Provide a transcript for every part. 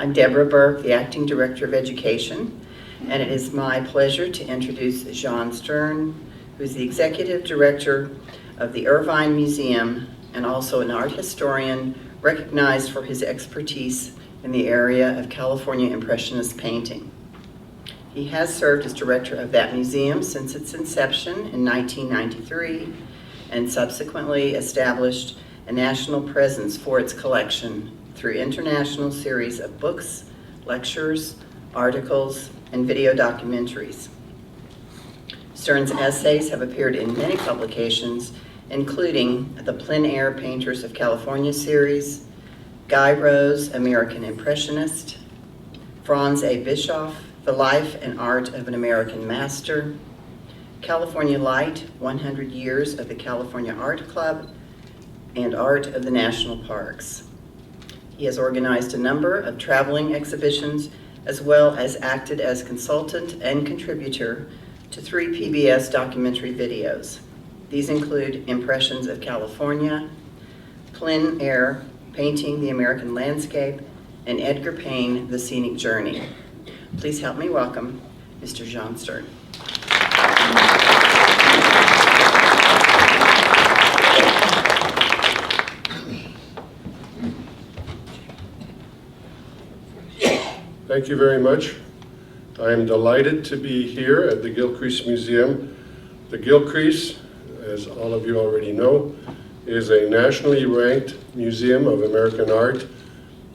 I'm Deborah Burke, the Acting Director of Education, and it is my pleasure to introduce Jean Stern, who's the Executive Director of the Irvine Museum and also an art historian recognized for his expertise in the area of California Impressionist painting. He has served as director of that museum since its inception in 1993 and subsequently established a national presence for its collection through international series of books, lectures, articles, and video documentaries. Stern's essays have appeared in many publications, including the Plein Air Painters of California series, Guy Rose, American Impressionist, Franz A. Bischoff, The Life and Art of an American Master, California Light, 100 Years of the California Art Club, and Art of the National Parks. He has organized a number of traveling exhibitions as well as acted as consultant and contributor to 3 PBS documentary videos. These include Impressions of California, Plein Air, Painting the American Landscape, and Edgar Payne, The Scenic Journey. Please help me welcome Mr. Jean Stern. Thank you very much. I am delighted to be here at the Gilcrease Museum. The Gilcrease, as all of you already know, is a nationally ranked museum of American art,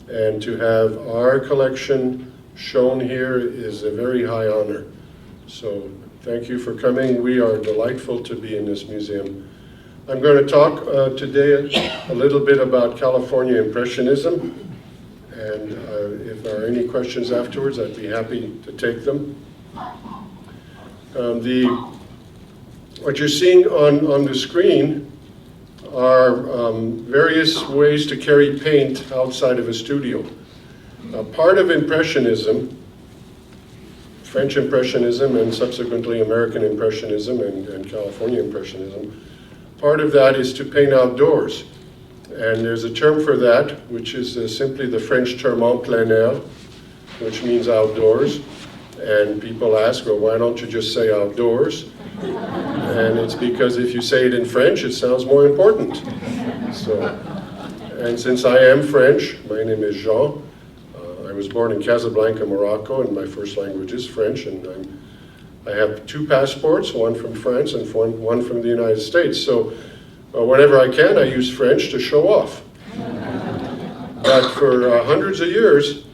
and to have our collection shown here is a very high honor. So thank you for coming. We are delightful to be in this museum. I'm going to talk today a little bit about California Impressionism. And if there are any questions afterwards, I'd be happy to take them. What you're seeing on the screen are various ways to carry paint outside of a studio. Part of Impressionism, French Impressionism and subsequently American Impressionism and California Impressionism, part of that is to paint outdoors. And there's a term for that, which is simply the French term en plein air, which means outdoors. And people ask, well, why don't you just say outdoors? And it's because if you say it in French, it sounds more important. So, and since I am French, my name is Jean. I was born in Casablanca, Morocco, and my first language is French. And I have 2 passports, one from France and one from the United States. So whenever I can, I use French to show off. But for hundreds of years,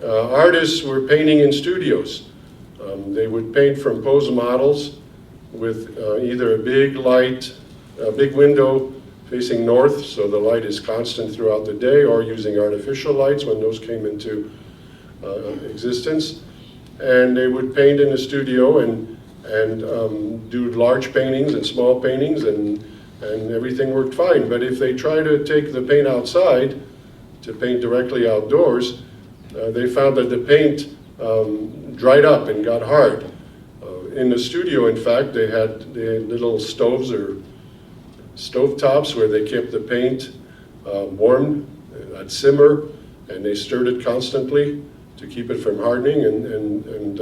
artists were painting in studios. They would paint from pose models with either a big light, a big window facing north, so the light is constant throughout the day, or using artificial lights when those came into existence. And they would paint in a studio and do large paintings and small paintings, and everything worked fine. But if they try to take the paint outside, to paint directly outdoors, they found that the paint dried up and got hard. In the studio, in fact, they had little stoves or stove tops where they kept the paint warm, at simmer, and they stirred it constantly to keep it from hardening. And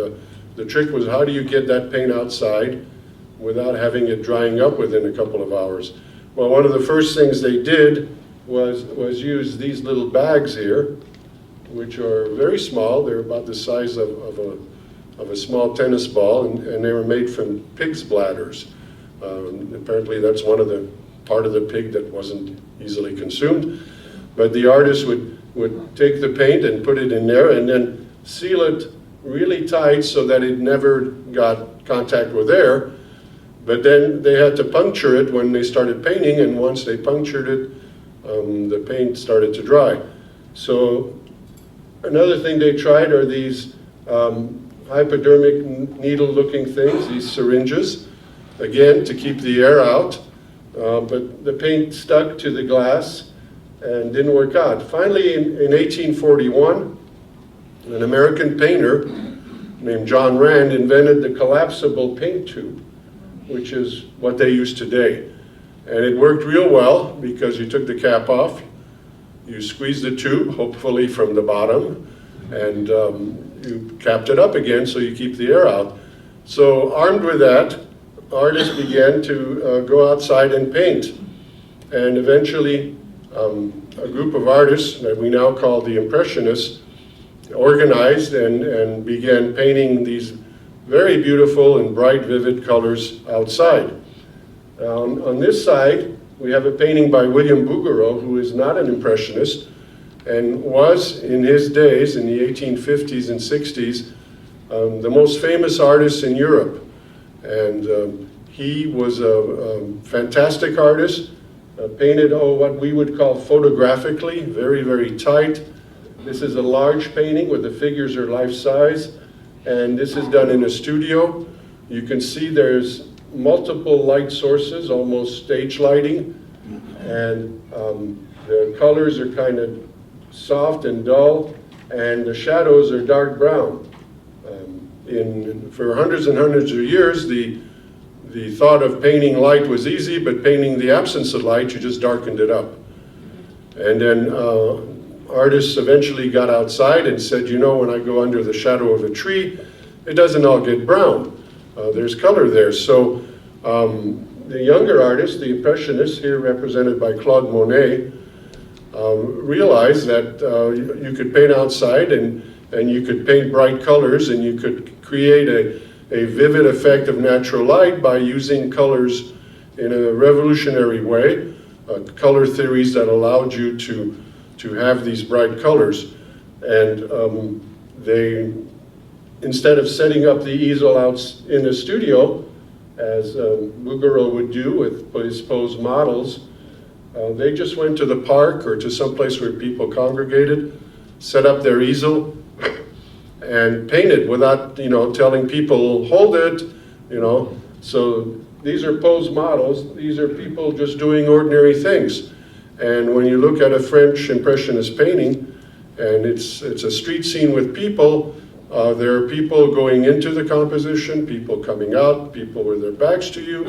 the trick was, how do you get that paint outside without having it drying up within a couple of hours? Well, one of the first things they did was use these little bags here, which are very small. They're about the size of a small tennis ball, and they were made from pig's bladders. Apparently that's part of the pig that wasn't easily consumed. But the artist would take the paint and put it in there and then seal it really tight so that it never got contact with air. But then they had to puncture it when they started painting, and once they punctured it, the paint started to dry. So another thing they tried are these hypodermic needle-looking things, these syringes, again, to keep the air out. But the paint stuck to the glass and didn't work out. Finally, in 1841, an American painter named John Rand invented the collapsible paint tube, which is what they use today. And it worked real well because you took the cap off, you squeezed the tube, hopefully from the bottom, and you capped it up again so you keep the air out. So armed with that, artists began to go outside and paint. And eventually, a group of artists that we now call the Impressionists organized and began painting these very beautiful and bright, vivid colors outside. On this side, we have a painting by William Bouguereau, who is not an Impressionist, and was, in his days, in the 1850s and 60s, the most famous artist in Europe. And he was a fantastic artist, painted what we would call photographically, very, very tight. This is a large painting where the figures are life-size, and this is done in a studio. You can see there's multiple light sources, almost stage lighting, and the colors are kind of soft and dull, and the shadows are dark brown. For hundreds and hundreds of years, the thought of painting light was easy, but painting the absence of light, you just darkened it up. And then artists eventually got outside and said, you know, when I go under the shadow of a tree, it doesn't all get brown. There's color there. So the younger artists, the Impressionists, here represented by Claude Monet, realized that you could paint outside and you could paint bright colors and you could create a vivid effect of natural light by using colors in a revolutionary way, color theories that allowed you to have these bright colors. And they, instead of setting up the easel out in the studio, as Bouguereau would do with his posed models, they just went to the park or to some place where people congregated, set up their easel, and painted without, telling people, hold it, So these are posed models. These are people just doing ordinary things. And when you look at a French Impressionist painting, and it's a street scene with people, there are people going into the composition, people coming out, people with their backs to you.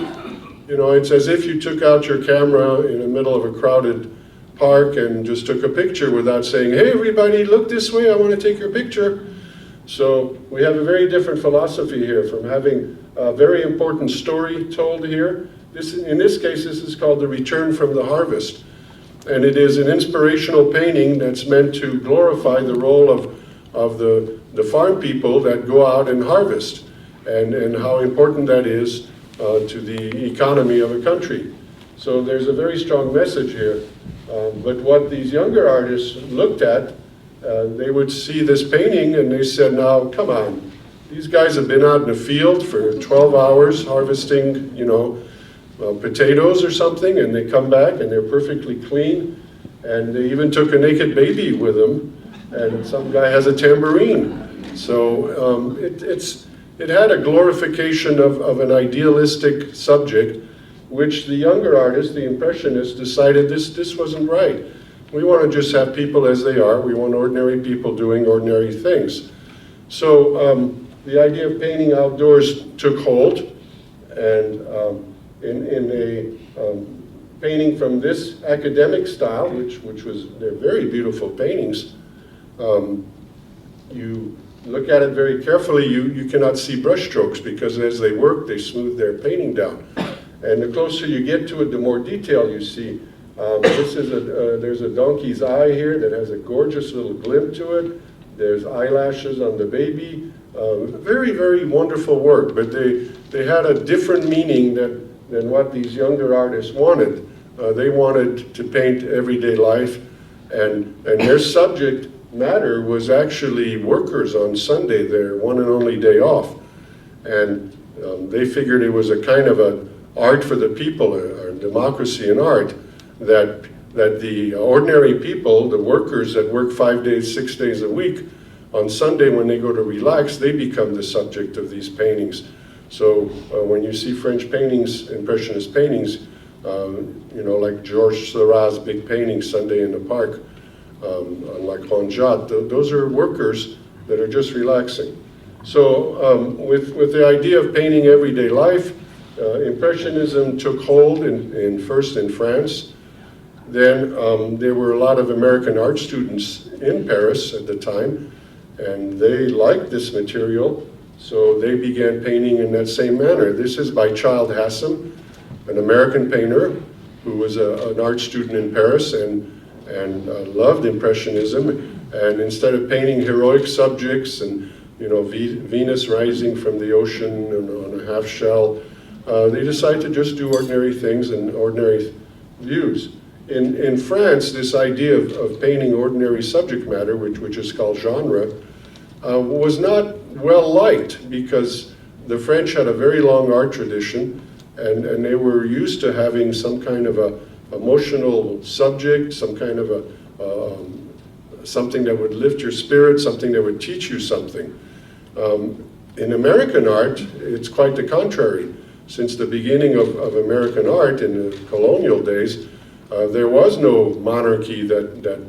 It's as if you took out your camera in the middle of a crowded park and just took a picture without saying, hey, everybody, look this way, I want to take your picture. So we have a very different philosophy here, from having a very important story told here. In this case, this is called The Return from the Harvest. And it is an inspirational painting that's meant to glorify the role of the farm people that go out and harvest, and how important that is to the economy of a country. So there's a very strong message here. But what these younger artists looked at, they would see this painting and they said, now, come on, these guys have been out in the field for 12 hours harvesting, potatoes or something, and they come back and they're perfectly clean, and they even took a naked baby with them, and some guy has a tambourine. So it had a glorification of an idealistic subject, which the younger artists, the Impressionists, decided this wasn't right. We want to just have people as they are. We want ordinary people doing ordinary things. So the idea of painting outdoors took hold, and in a painting from this academic style, which was, they're very beautiful paintings, you look at it very carefully, you cannot see brush strokes, because as they work, they smooth their painting down. And the closer you get to it, the more detail you see. There's a donkey's eye here that has a gorgeous little glint to it. There's eyelashes on the baby. Very, very wonderful work, but they had a different meaning than what these younger artists wanted. They wanted to paint everyday life, and their subject matter was actually workers on Sunday, their one and only day off. And they figured it was a kind of a art for the people, or democracy in art, that the ordinary people, the workers that work 5 days, 6 days a week, on Sunday when they go to relax, they become the subject of these paintings. So when you see French paintings, Impressionist paintings, like Georges Seurat's big painting, Sunday in the Park, on La Grande Jatte, those are workers that are just relaxing. So with the idea of painting everyday life, Impressionism took hold first in France. Then there were a lot of American art students in Paris at the time, and they liked this material, so they began painting in that same manner. This is by Childe Hassim, an American painter who was an art student in Paris and loved Impressionism. And instead of painting heroic subjects and Venus rising from the ocean on a half shell, they decided to just do ordinary things and ordinary views. In France, this idea of painting ordinary subject matter, which is called genre, was not well liked because the French had a very long art tradition, and they were used to having some kind of a emotional subject, some kind of something that would lift your spirit, something that would teach you something. In American art, it's quite the contrary. Since the beginning of American art in the colonial days, there was no monarchy that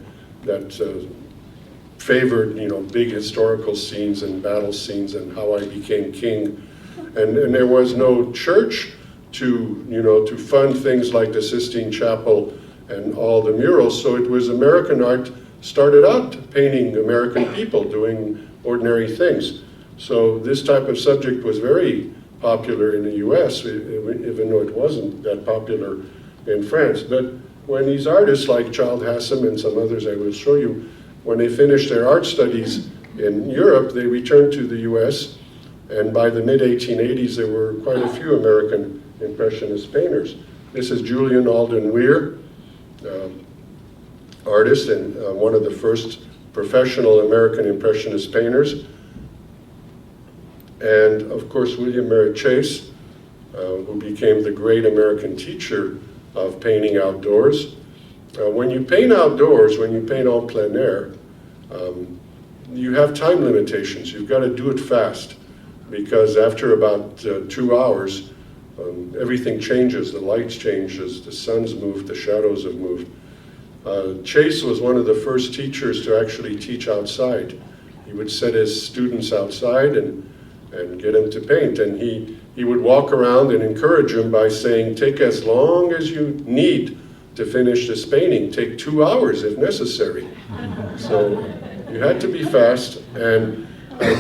favored, big historical scenes and battle scenes and how I became king, and there was no church to fund things like the Sistine Chapel and all the murals. So it was American art started out painting American people doing ordinary things. So this type of subject was very popular in the US, even though it wasn't that popular in France. But when these artists like Childe Hassim and some others I will show you, when they finished their art studies in Europe, they returned to the US, and by the mid-1880s there were quite a few American Impressionist painters. This is Julian Alden Weir, artist and one of the first professional American Impressionist painters. And of course William Merritt Chase, who became the great American teacher of painting outdoors. When you paint outdoors, when you paint en plein air, you have time limitations. You've got to do it fast, because after about 2 hours, everything changes. The lights changes, the sun's moved, the shadows have moved. Chase was one of the first teachers to actually teach outside. He would set his students outside and get them to paint, and he would walk around and encourage them by saying, take as long as you need to finish this painting. Take 2 hours if necessary. So you had to be fast, and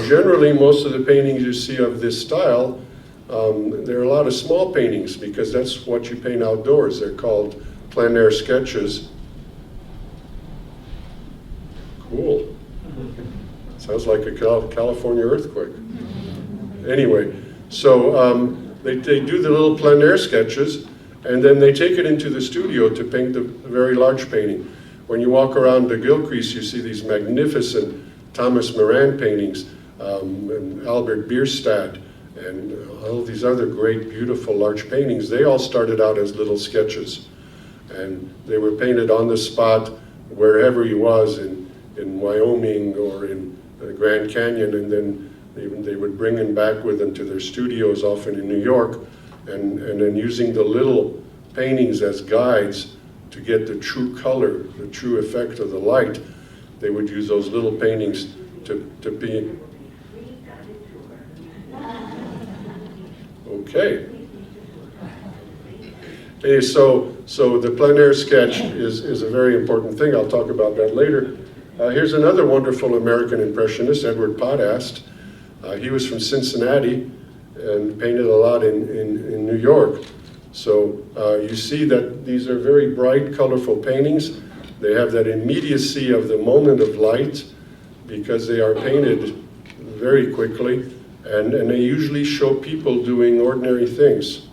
generally most of the paintings you see of this style, there are a lot of small paintings because that's what you paint outdoors. They're called plein air sketches. Cool. Sounds like a California earthquake. Anyway, so they do the little plein air sketches, and then they take it into the studio to paint the very large painting. When you walk around the Gilcrease, you see these magnificent Thomas Moran paintings, and Albert Bierstadt, and all these other great, beautiful, large paintings. They all started out as little sketches, and they were painted on the spot wherever he was in Wyoming or in the Grand Canyon, and then they would bring him back with them to their studios, often in New York, and then using the little paintings as guides to get the true color, the true effect of the light, they would use those little paintings to be. Okay. So the plein air sketch is a very important thing. I'll talk about that later. Here's another wonderful American Impressionist, Edward Podast. He was from Cincinnati and painted a lot in New York. So you see that these are very bright, colorful paintings. They have that immediacy of the moment of light because they are painted very quickly, and they usually show people doing ordinary things.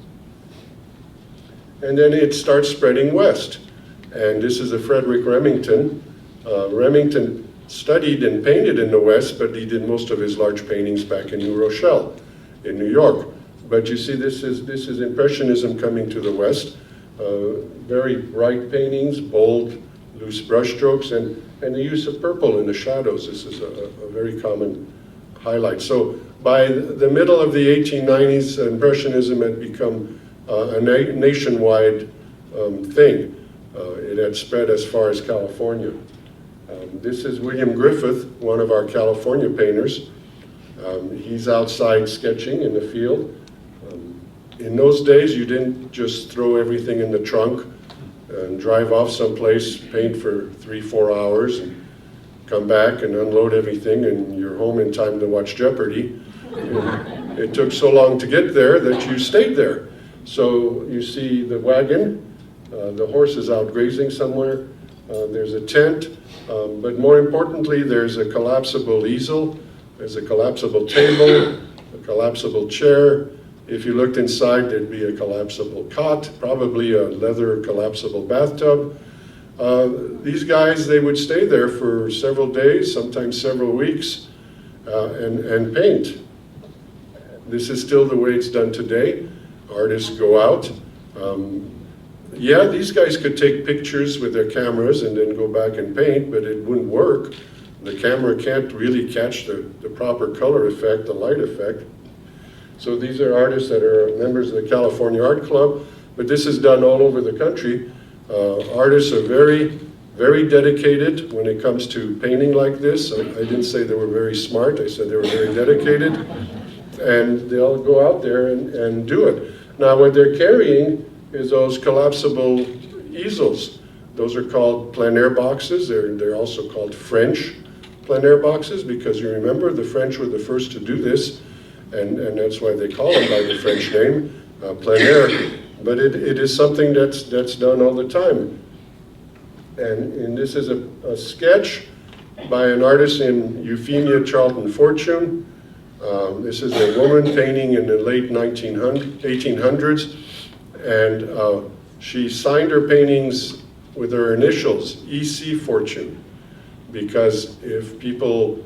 And then it starts spreading west. And this is a Frederick Remington. Remington studied and painted in the West, but he did most of his large paintings back in New Rochelle, in New York. But you see, this is Impressionism coming to the West. Very bright paintings, bold, loose brushstrokes, and the use of purple in the shadows. This is a very common highlight. So by the middle of the 1890s, Impressionism had become a nationwide thing. It had spread as far as California. This is William Griffith, one of our California painters. He's outside sketching in the field. In those days, you didn't just throw everything in the trunk and drive off someplace, paint for 3-4 hours, and come back and unload everything, and you're home in time to watch Jeopardy. And it took so long to get there that you stayed there. So you see the wagon, the horse is out grazing somewhere, there's a tent, but more importantly, there's a collapsible easel, there's a collapsible table, a collapsible chair. If you looked inside, there'd be a collapsible cot, probably a leather collapsible bathtub. These guys, they would stay there for several days, sometimes several weeks, and paint. This is still the way it's done today. Artists go out. Yeah, these guys could take pictures with their cameras and then go back and paint, but it wouldn't work. The camera can't really catch the proper color effect, the light effect. So these are artists that are members of the California Art Club, but this is done all over the country. Artists are very, very dedicated when it comes to painting like this. I didn't say they were very smart, I said they were very dedicated. And they'll go out there and do it. Now what they're carrying is those collapsible easels. Those are called plein air boxes. They're also called French plein air boxes, because you remember the French were the first to do this, and that's why they call them by the French name, plein air. But it is something that's done all the time. And this is a sketch by an artist in Euphemia Charlton Fortune. This is a woman painting in the late 1800s, and she signed her paintings with her initials, E.C. Fortune, because if people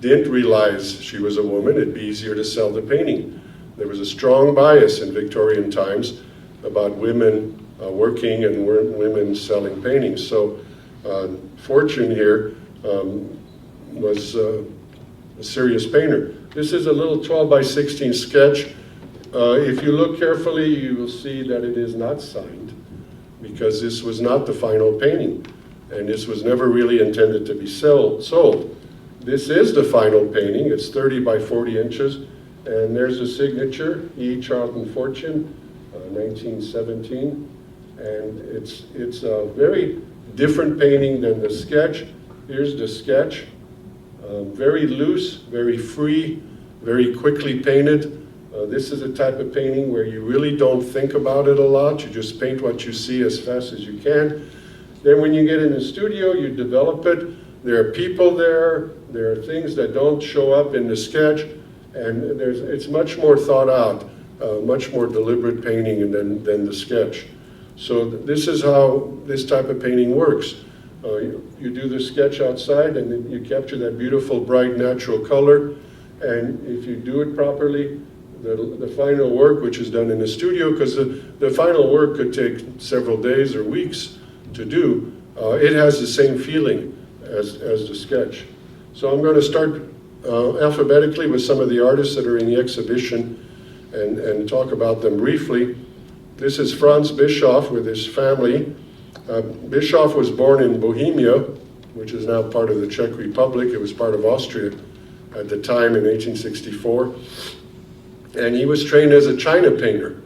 didn't realize she was a woman, it'd be easier to sell the painting. There was a strong bias in Victorian times about women working and women selling paintings. So Fortune here was a serious painter. This is a little 12 by 16 sketch. If you look carefully, you will see that it is not signed, because this was not the final painting, and this was never really intended to be sold. This is the final painting. It's 30 by 40 inches, and there's a signature, E. Charlton Fortune, 1917, and it's a very different painting than the sketch. Here's the sketch. Very loose, very free, very quickly painted. This is a type of painting where you really don't think about it a lot. You just paint what you see as fast as you can. Then when you get in the studio, you develop it. There are people there. There are things that don't show up in the sketch. And it's much more thought out, much more deliberate painting than the sketch. So this is how this type of painting works. You do the sketch outside, and then you capture that beautiful, bright, natural color. And if you do it properly, the final work, which is done in the studio, because the final work could take several days or weeks to do, it has the same feeling as the sketch. So I'm going to start alphabetically with some of the artists that are in the exhibition and talk about them briefly. This is Franz Bischoff with his family. Bischoff was born in Bohemia, which is now part of the Czech Republic. It was part of Austria at the time in 1864. And he was trained as a china painter.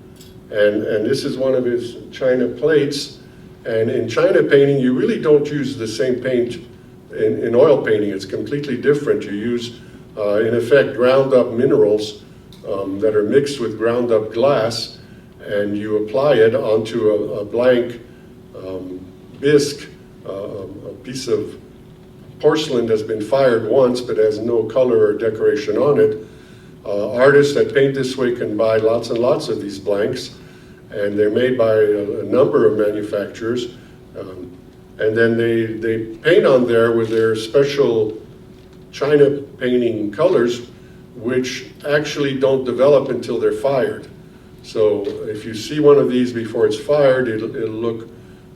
And this is one of his china plates. And in china painting, you really don't use the same paint in oil painting. It's completely different. You use, in effect, ground up minerals that are mixed with ground up glass, and you apply it onto a blank bisque, a piece of porcelain that's been fired once but has no color or decoration on it. Artists that paint this way can buy lots and lots of these blanks, and they're made by a number of manufacturers. And then they paint on there with their special china painting colors, which actually don't develop until they're fired. So if you see one of these before it's fired, it'll look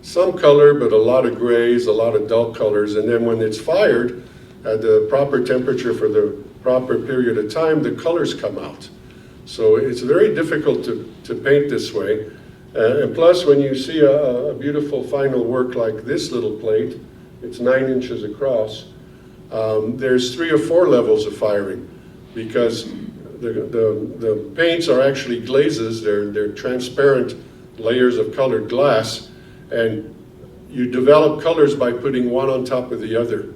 some color, but a lot of grays, a lot of dull colors. And then when it's fired at the proper temperature for the proper period of time, the colors come out. So it's very difficult to paint this way. And plus, when you see a beautiful final work like this little plate, it's 9 inches across, there's 3 or 4 levels of firing, because the paints are actually glazes. They're transparent layers of colored glass, and you develop colors by putting one on top of the other.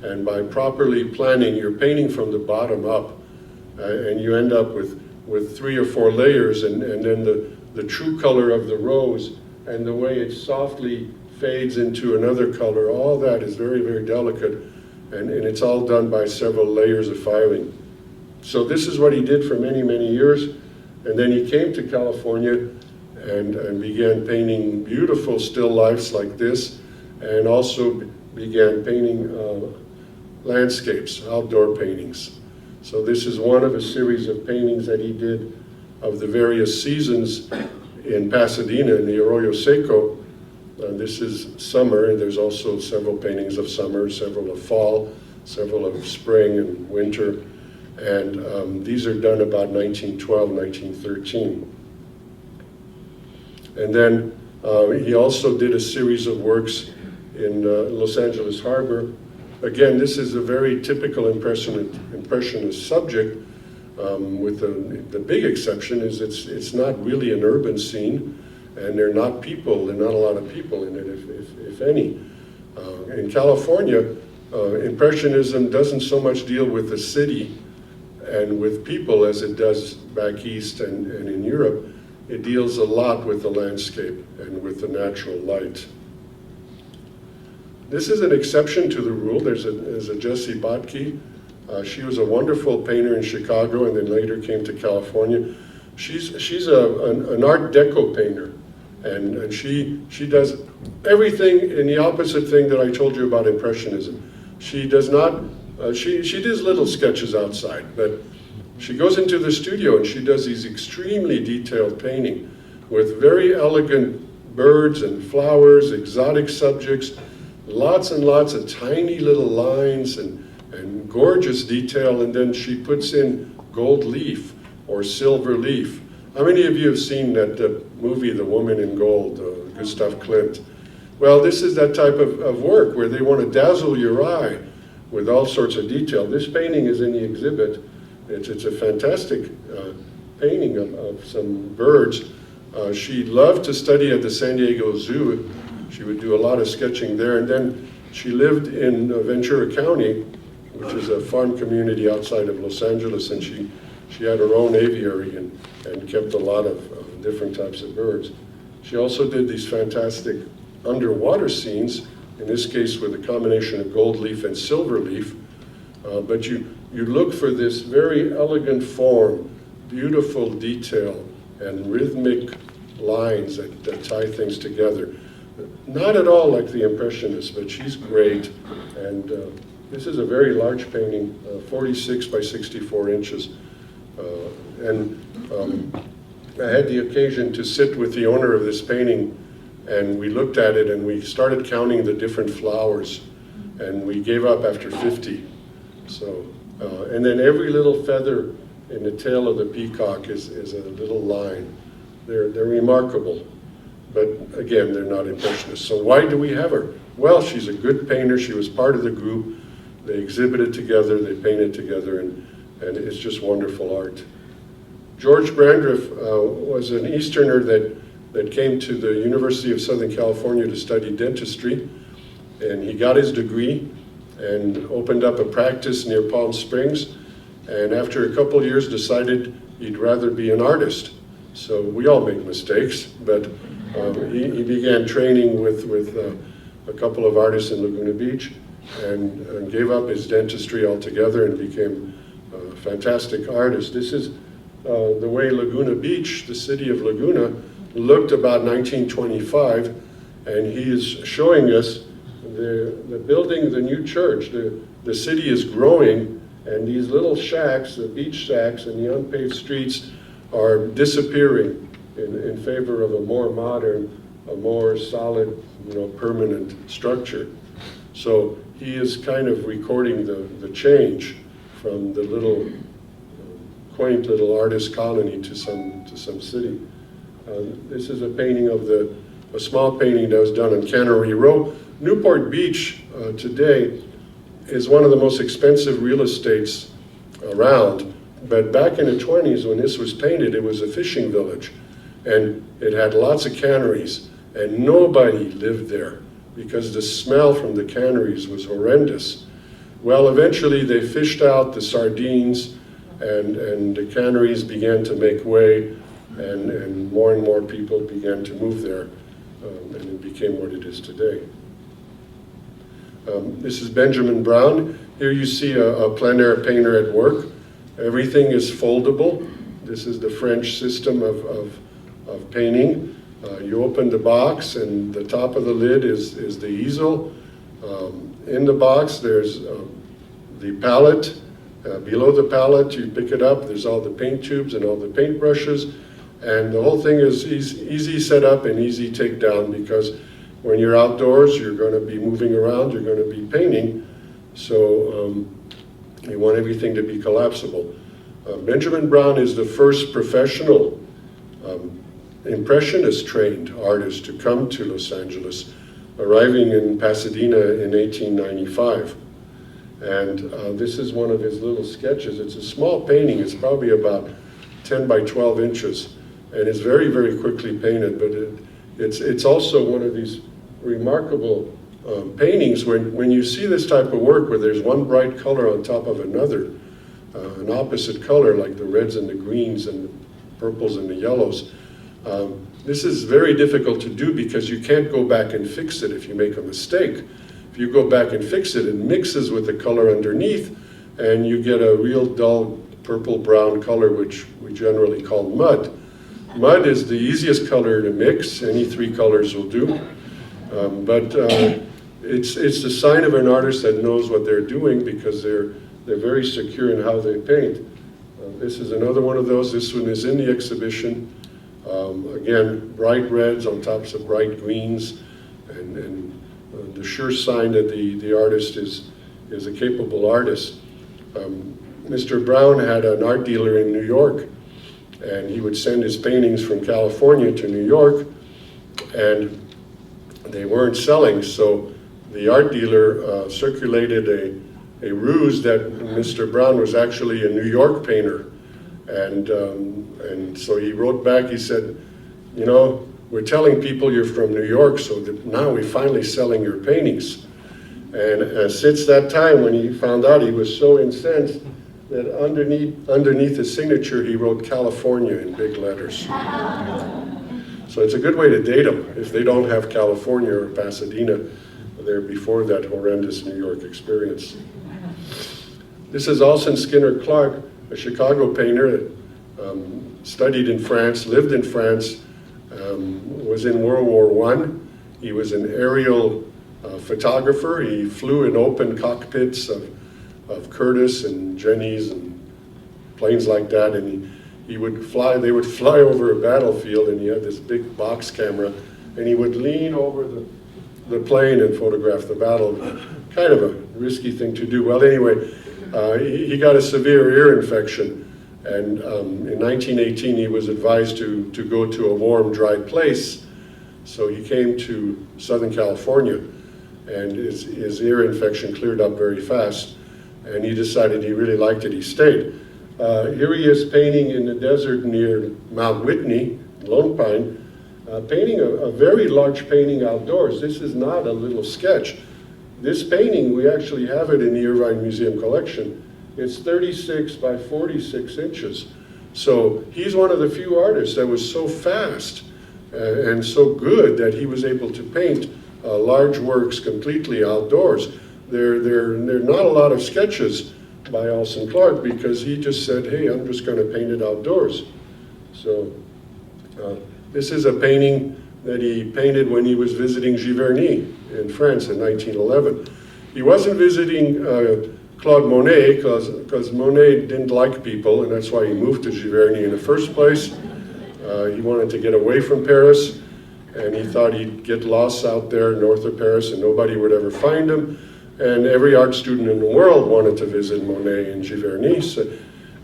And by properly planning, you're painting from the bottom up, and you end up with 3 or 4 layers, and then the true color of the rose and the way it softly fades into another color, all that is very, very delicate, and it's all done by several layers of filing. So this is what he did for many, many years, and then he came to California and began painting beautiful still lifes like this, and also began painting landscapes, outdoor paintings. So this is one of a series of paintings that he did of the various seasons in Pasadena, in the Arroyo Seco. This is summer, and there's also several paintings of summer, several of fall, several of spring and winter. And these are done about 1912, 1913. And then he also did a series of works in Los Angeles Harbor. Again, this is a very typical impressionist subject, with the big exception is it's not really an urban scene, and there are not a lot of people in it, if any. In California, Impressionism doesn't so much deal with the city and with people as it does back east and in Europe. It deals a lot with the landscape and with the natural light. This is an exception to the rule. There's a Jessie Bobkey. She was a wonderful painter in Chicago and then later came to California. She's an Art Deco painter, and she does everything in the opposite thing that I told you about Impressionism. She does not, she does little sketches outside, but she goes into the studio and she does these extremely detailed painting with very elegant birds and flowers, exotic subjects, lots and lots of tiny little lines and gorgeous detail, and then she puts in gold leaf or silver leaf. How many of you have seen that movie, The Woman in Gold, Gustav Klimt? Well, this is that type of work where they want to dazzle your eye with all sorts of detail. This painting is in the exhibit. It's a fantastic painting of some birds. She loved to study at the San Diego Zoo. She would do a lot of sketching there, and then she lived in Ventura County, which is a farm community outside of Los Angeles, and she had her own aviary and kept a lot of different types of birds. She also did these fantastic underwater scenes, in this case with a combination of gold leaf and silver leaf, but you look for this very elegant form, beautiful detail, and rhythmic lines that tie things together. Not at all like the Impressionists, but she's great. And this is a very large painting, 46 by 64 inches. I had the occasion to sit with the owner of this painting, and we looked at it and we started counting the different flowers, and we gave up after 50. So, and then every little feather in the tail of the peacock is a little line. They're remarkable. But again, they're not Impressionists. So why do we have her? Well, she's a good painter. She was part of the group. They exhibited together, they painted together, and it's just wonderful art. George Brandreth was an Easterner that came to the University of Southern California to study dentistry, and he got his degree and opened up a practice near Palm Springs, and after a couple years decided he'd rather be an artist. So we all make mistakes, but he began training with a couple of artists in Laguna Beach and gave up his dentistry altogether and became a fantastic artist. This is the way Laguna Beach, the city of Laguna, looked about 1925, and he is showing us the building, the new church. The city is growing, and these little shacks, the beach shacks and the unpaved streets are disappearing in favor of a more modern, a more solid, permanent structure. So he is kind of recording the change from the little quaint little artist colony to some city. This is a painting of a small painting that was done on Cannery Row. Newport Beach today is one of the most expensive real estates around, but back in the 20s when this was painted, it was a fishing village, and it had lots of canneries, and nobody lived there because the smell from the canneries was horrendous. Well, eventually they fished out the sardines, and the canneries began to make way, and more people began to move there, and it became what it is today. This is Benjamin Brown. Here you see a plein air painter at work. Everything is foldable. This is the French system of painting. You open the box, and the top of the lid is the easel. In the box, there's the palette. Below the palette, you pick it up. There's all the paint tubes and all the paint brushes. And the whole thing is easy setup and easy take down, because when you're outdoors, you're going to be moving around, you're going to be painting. So you want everything to be collapsible. Benjamin Brown is the first professional Impressionist trained artist to come to Los Angeles, arriving in Pasadena in 1895. And this is one of his little sketches. It's a small painting. It's probably about 10 by 12 inches. And it's very, very quickly painted. But it's also one of these remarkable paintings when you see this type of work where there's one bright color on top of another, an opposite color like the reds and the greens and the purples and the yellows. This is very difficult to do because you can't go back and fix it if you make a mistake. If you go back and fix it, it mixes with the color underneath, and you get a real dull purple-brown color, which we generally call mud. Mud is the easiest color to mix. Any three colors will do. But it's the sign of an artist that knows what they're doing, because they're very secure in how they paint. This is another one of those. This one is in the exhibition. Again, bright reds on tops of bright greens, and the sure sign that the artist is a capable artist. Mr. Brown had an art dealer in New York, and he would send his paintings from California to New York, and they weren't selling, so the art dealer circulated a ruse that Mr. Brown was actually a New York painter. And so he wrote back, he said, you know, we're telling people you're from New York, so that now we're finally selling your paintings. And since that time, when he found out, he was so incensed that underneath his signature, he wrote California in big letters. So it's a good way to date them. If they don't have California or Pasadena there before that horrendous New York experience. This is Alson Skinner Clark, a Chicago painter that studied in France, lived in France, was in World War I. He was an aerial photographer. He flew in open cockpits of Curtiss and Jennies and planes like that, and he would fly. They would fly over a battlefield, and he had this big box camera, and he would lean over the plane and photograph the battle. Kind of a risky thing to do. Well, anyway, he got a severe ear infection, and in 1918 he was advised to go to a warm, dry place. So he came to Southern California, and his ear infection cleared up very fast, and he decided he really liked it. He stayed. Here he is painting in the desert near Mount Whitney, Lone Pine, painting a very large painting outdoors. This is not a little sketch. This painting, we actually have it in the Irvine Museum collection. It's 36 by 46 inches. So he's one of the few artists that was so fast and so good that he was able to paint large works completely outdoors. There are not a lot of sketches by Alson Clark, because he just said, hey, I'm just going to paint it outdoors. So this is a painting that he painted when he was visiting Giverny in France in 1911. He wasn't visiting Claude Monet, because Monet didn't like people, and that's why he moved to Giverny in the first place. He wanted to get away from Paris, and he thought he'd get lost out there north of Paris and nobody would ever find him. And every art student in the world wanted to visit Monet and Giverny,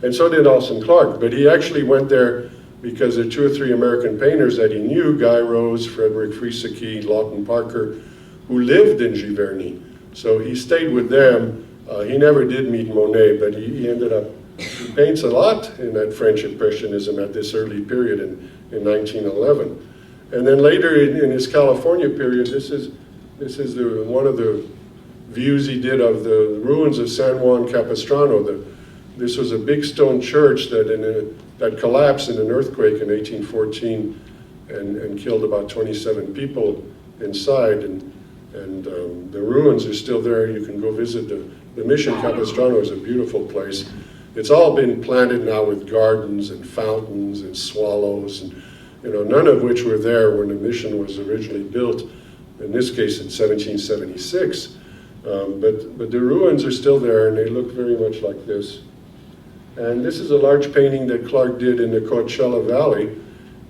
and so did Alson Clark. But he actually went there because there are 2 or 3 American painters that he knew, Guy Rose, Frederick Remington, Lawton Parker, who lived in Giverny. So he stayed with them. He never did meet Monet, but he ended up, he paints a lot in that French Impressionism at this early period in 1911. And then later in his California period, this is one of the views he did of the ruins of San Juan Capistrano. This was a big stone church that collapsed in an earthquake in 1814 and killed about 27 people inside. And the ruins are still there. You can go visit the Mission Capistrano is a beautiful place. It's all been planted now with gardens and fountains and swallows, and none of which were there when the mission was originally built. In this case, in 1776. But the ruins are still there, and they look very much like this. And this is a large painting that Clark did in the Coachella Valley,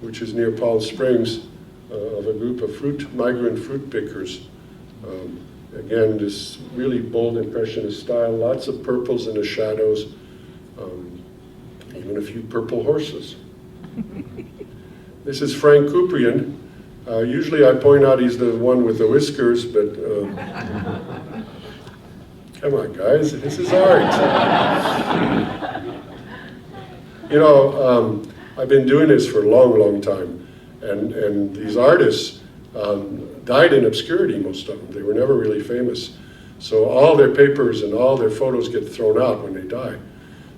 which is near Palm Springs, of a group of migrant fruit pickers. Again, this really bold impressionist style, lots of purples in the shadows, even a few purple horses. This is Frank Couperin. Usually I point out he's the one with the whiskers, but come on guys, this is art. I've been doing this for a long, long time, and these artists died in obscurity, most of them. They were never really famous. So all their papers and all their photos get thrown out when they die.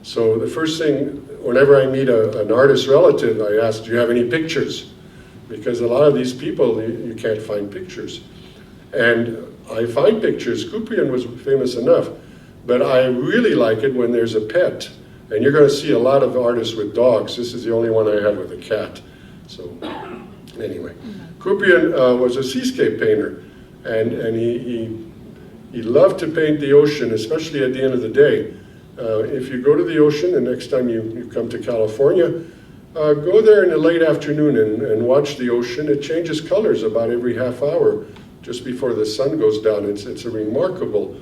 So the first thing, whenever I meet an artist relative, I ask, do you have any pictures? Because a lot of these people, you can't find pictures. And I find pictures. Couperin was famous enough, but I really like it when there's a pet. And you're going to see a lot of artists with dogs. This is the only one I have with a cat. So anyway, Couperin was a seascape painter, and he loved to paint the ocean, especially at the end of the day. If you go to the ocean, the next time you come to California, go there in the late afternoon and watch the ocean. It changes colors about every half hour, just before the sun goes down. It's a remarkable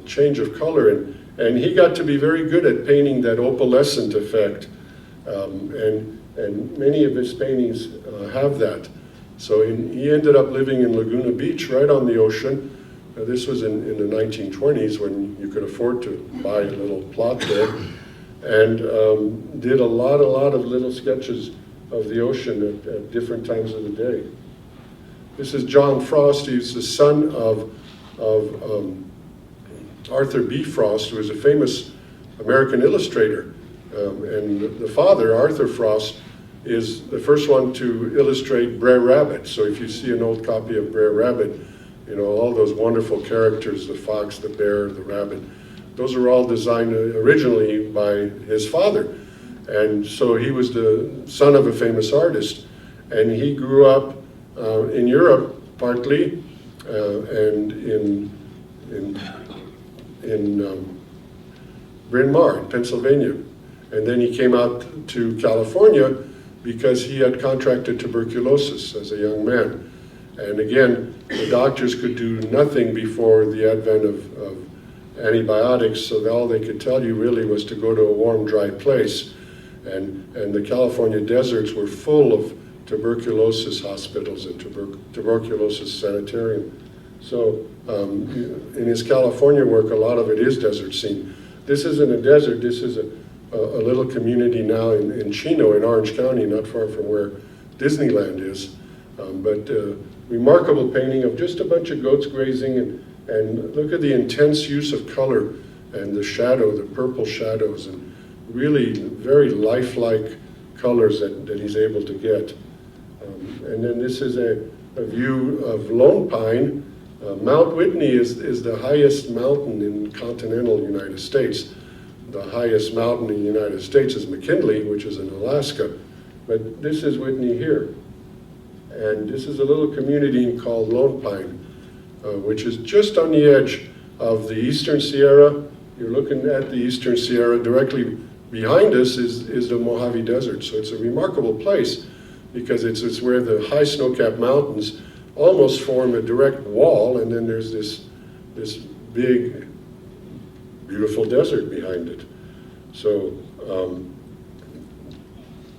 change of color, and he got to be very good at painting that opalescent effect, and many of his paintings have that. So he ended up living in Laguna Beach, right on the ocean. This was in the 1920s when you could afford to buy a little plot there, and did a lot of little sketches of the ocean at different times of the day. This is John Frost. He's the son of Arthur B. Frost, who was a famous American illustrator. And the father, Arthur Frost, is the first one to illustrate Brer Rabbit. So if you see an old copy of Brer Rabbit, all those wonderful characters, the fox, the bear, the rabbit, those are all designed originally by his father. And so he was the son of a famous artist. And he grew up in Europe, partly, and in Bryn Mawr, in Pennsylvania. And then he came out to California because he had contracted tuberculosis as a young man. And again, the doctors could do nothing before the advent of antibiotics, so all they could tell you really was to go to a warm, dry place. And the California deserts were full of tuberculosis hospitals and tuberculosis sanitarium. So in his California work, a lot of it is desert scene. This isn't a desert, this is a little community now in Chino, in Orange County, not far from where Disneyland is. But remarkable painting of just a bunch of goats grazing, and look at the intense use of color and the shadow, the purple shadows, and really very lifelike colors that he's able to get. And then this is a view of Lone Pine. Mount Whitney is the highest mountain in continental United States. The highest mountain in the United States is McKinley, which is in Alaska. But this is Whitney here. And this is a little community called Lone Pine, which is just on the edge of the Eastern Sierra. You're looking at the Eastern Sierra. Directly behind us is the Mojave Desert. So it's a remarkable place because it's where the high snow-capped mountains almost form a direct wall, and then there's this big, beautiful desert behind it. So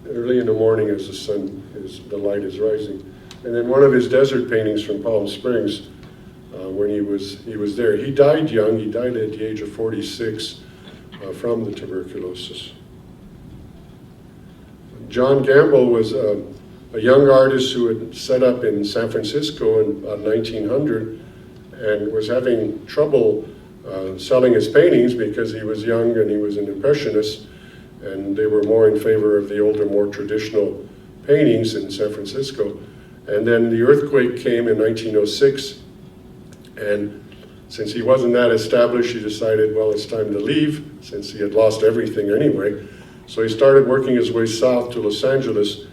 early in the morning as the light is rising. And then one of his desert paintings from Palm Springs, when he was there. He died young. He died at the age of 46 from the tuberculosis. John Gamble was a young artist who had set up in San Francisco in about 1900, and was having trouble selling his paintings because he was young and he was an impressionist, and they were more in favor of the older, more traditional paintings in San Francisco. And then the earthquake came in 1906, and since he wasn't that established, he decided, well, it's time to leave, since he had lost everything anyway. So he started working his way south to Los Angeles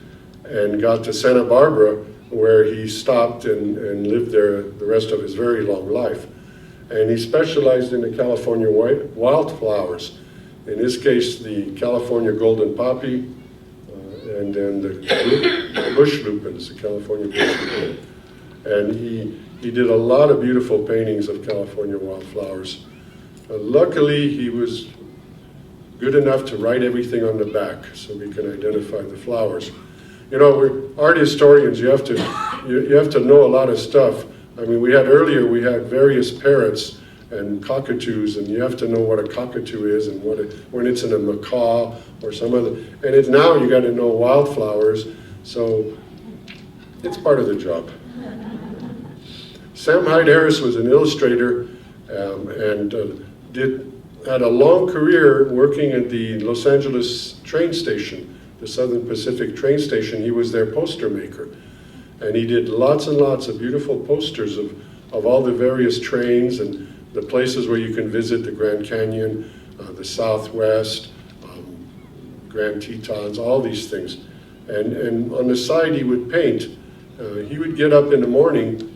and got to Santa Barbara, where he stopped and lived there the rest of his very long life. And he specialized in the California wildflowers. In his case, the California golden poppy, and then the bush lupins, the California bush lupin. And he did a lot of beautiful paintings of California wildflowers. Luckily, he was good enough to write everything on the back so we can identify the flowers. You know, we're art historians, you have to know a lot of stuff. I mean, we had various parrots and cockatoos, and you have to know what a cockatoo is and when it's in a macaw or some other, and it's now you got to know wildflowers, so it's part of the job. Sam Hyde Harris was an illustrator and had a long career working at the Los Angeles train station, the Southern Pacific train station. He was their poster maker. And he did lots and lots of beautiful posters of all the various trains and the places where you can visit, the Grand Canyon, the Southwest, Grand Tetons, all these things. And on the side he would paint. He would get up in the morning,